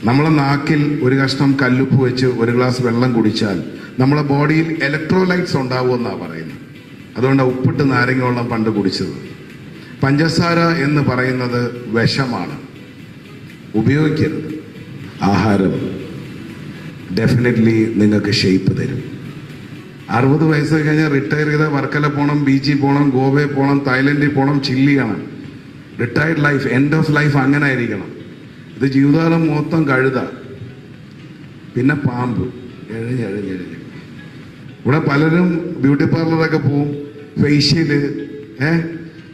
നമ്മളെ നാക്കിൽ ഒരു കഷ്ണം കല്ലുപ്പ് വെച്ച് ഒരു ഗ്ലാസ് വെള്ളം കുടിച്ചാൽ നമ്മളെ ബോഡിയിൽ ഇലക്ട്രോലൈറ്റ്സ് ഉണ്ടാവുമെന്നാണ് പറയുന്നത്. അതുകൊണ്ട് ഉപ്പിട്ട് നാരങ്ങ വെള്ളം പണ്ട് കുടിച്ചത്. പഞ്ചസാര എന്ന് പറയുന്നത് വിഷമാണ്, ഉപയോഗിക്കരുത്. ആഹാരം ഡെഫിനറ്റ്ലി നിങ്ങൾക്ക് ഷേപ്പ് തരും. 60 വയസ്സ് കഴിഞ്ഞാൽ റിട്ടയർ ചെയ്താൽ വർക്കല പോകണം, ബീച്ചിൽ പോകണം, ഗോവയിൽ പോകണം, തായ്ലൻഡിൽ പോകണം, ചില്ലി കാണാം. Retired life, end of life അങ്ങനെ ആയിരിക്കണം. ഇത് ജീവിതകാലം മൊത്തം കഴുത, പിന്നെ പാമ്പ്, എഴഞ്ഞ്. ഇവിടെ പലരും ബ്യൂട്ടി പാർലറൊക്കെ പോവും, ഫേഷ്യല്,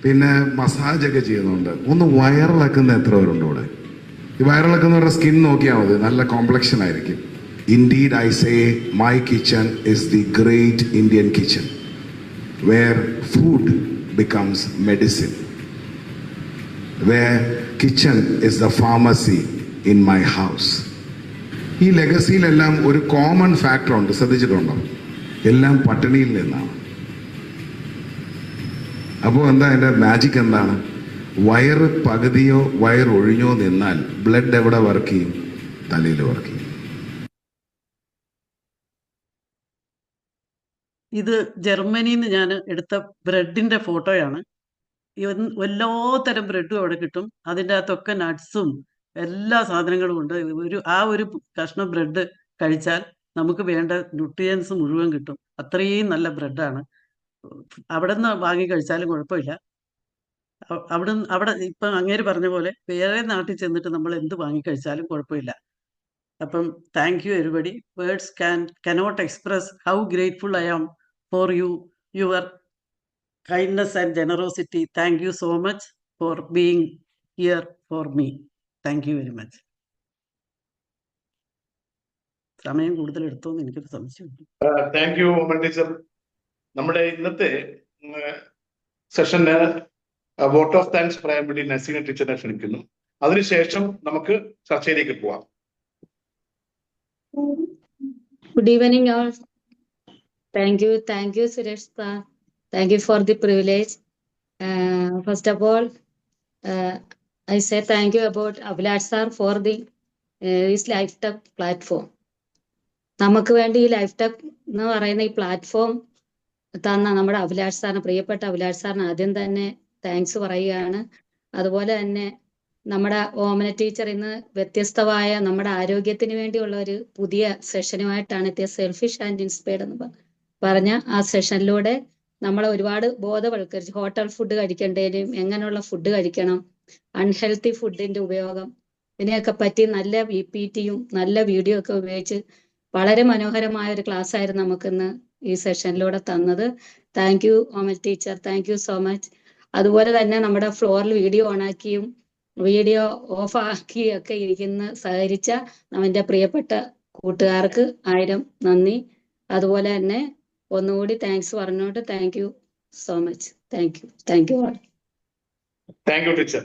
പിന്നെ മസാജൊക്കെ ചെയ്യുന്നുണ്ട്. ഒന്ന് വയറിളക്കുന്ന എത്ര പേരുണ്ട് ഇവിടെ? ഈ വയറിളക്കുന്നവരുടെ സ്കിൻ നോക്കിയാൽ മതി, നല്ല കോംപ്ലക്ഷൻ ആയിരിക്കും. Indeed, I say my kitchen is the great Indian kitchen where food becomes medicine, where kitchen is the pharmacy in my house. ഈ ലെഗസിയിലെല്ലാം ഒരു കോമൺ ഫാക്ടർ ഉണ്ട്, ശ്രദ്ധിച്ചിട്ടുണ്ടോ? എല്ലാം പട്ടിണിയിൽ നിന്നാണ്. അപ്പോൾ എന്താ എൻ്റെ മാജിക് എന്താണ്? വയറ് പകുതിയോ വയറൊഴിഞ്ഞോ നിന്നാൽ ബ്ലഡ് എവിടെ വർക്ക് ചെയ്യും? തലയിൽ വർക്ക് ചെയ്യും. ഇത് ജർമ്മനിയിൽ നിന്ന് ഞാൻ എടുത്ത ബ്രെഡിന്റെ ഫോട്ടോയാണ്. എല്ലാത്തരം ബ്രെഡും അവിടെ കിട്ടും. അതിൻ്റെ അകത്തൊക്കെ നട്ട്സും എല്ലാ സാധനങ്ങളും ഉണ്ട്. ഒരു കഷ്ണം ബ്രെഡ് കഴിച്ചാൽ നമുക്ക് വേണ്ട ന്യൂട്രിയൻസ് മുഴുവൻ കിട്ടും. അത്രയും നല്ല ബ്രെഡാണ്. അവിടെ നിന്ന് വാങ്ങി കഴിച്ചാലും കുഴപ്പമില്ല. അവിടെ ഇപ്പം അങ്ങേര് പറഞ്ഞ പോലെ വേറെ നാട്ടിൽ ചെന്നിട്ട് നമ്മൾ എന്ത് വാങ്ങി കഴിച്ചാലും കുഴപ്പമില്ല. അപ്പം thank you everybody. Words cannot express how grateful I am for your kindness and generosity. Thank you so much for being here for me. Thank you very much. സമയം കൂടുതൽ എടുത്തോന്ന് എനിക്കൊരു സംശയമുണ്ട്. Thank you Oman teacher. നമ്മുടെ ഇന്നത്തെ സെഷന് vote of thanks പറയാൻ വേണ്ടി നസീന ടീച്ചറിനെ ക്ഷണിക്കുന്നു. അതിനുശേഷം നമുക്ക് ചർച്ചയിലേക്ക് പോവാം. Good evening all. Thank you, Suresh sir. Thank you for the privilege. First of all, I say thank you about Abhilash sir for this LifeTech platform. നമുക്ക് വേണ്ടി ഈ LifeTech എന്ന് പറയുന്ന ഈ പ്ലാറ്റ്ഫോം തന്ന നമ്മുടെ അഭിലാഷ് സാറിന്, പ്രിയപ്പെട്ട അഭിലാഷ് സാറിന് ആദ്യം തന്നെ താങ്ക്സ് പറയുകയാണ്. അതുപോലെ തന്നെ നമ്മുടെ ഓമന ടീച്ചർ ഇന്ന് വ്യത്യസ്തമായ നമ്മുടെ ആരോഗ്യത്തിന് വേണ്ടിയുള്ള ഒരു പുതിയ സെഷനുമായിട്ടാണ് എത്തിയ. സെൽഫിഷ് ആൻഡ് ഇൻസ്പയർഡ് എന്ന് പറഞ്ഞ ആ സെഷനിലൂടെ നമ്മളെ ഒരുപാട് ബോധവൽക്കരിച്ചു. ഹോട്ടൽ ഫുഡ് കഴിക്കേണ്ടതിനും എങ്ങനെയുള്ള ഫുഡ് കഴിക്കണം, അൺഹെൽത്തി ഫുഡിന്റെ ഉപയോഗം, ഇതിനെയൊക്കെ പറ്റി നല്ല PPTയും നല്ല വീഡിയോ ഒക്കെ ഉപയോഗിച്ച് വളരെ മനോഹരമായ ഒരു ക്ലാസ് ആയിരുന്നു നമുക്കിന്ന് ഈ സെഷനിലൂടെ തന്നത്. Thank you Omana teacher, thank you so much. അതുപോലെ തന്നെ നമ്മുടെ ഫ്ലോറിൽ വീഡിയോ ഓണാക്കിയും വീഡിയോ ഓഫ് ആക്കിയൊക്കെ സഹകരിച്ച നമ്മുടെ പ്രിയപ്പെട്ട കൂട്ടുകാർക്ക് 1000 നന്ദി. അതുപോലെ തന്നെ ഒന്നുകൂടി താങ്ക്സ് പറഞ്ഞോട്ട് thank you so much. Thank you all. Thank you teacher.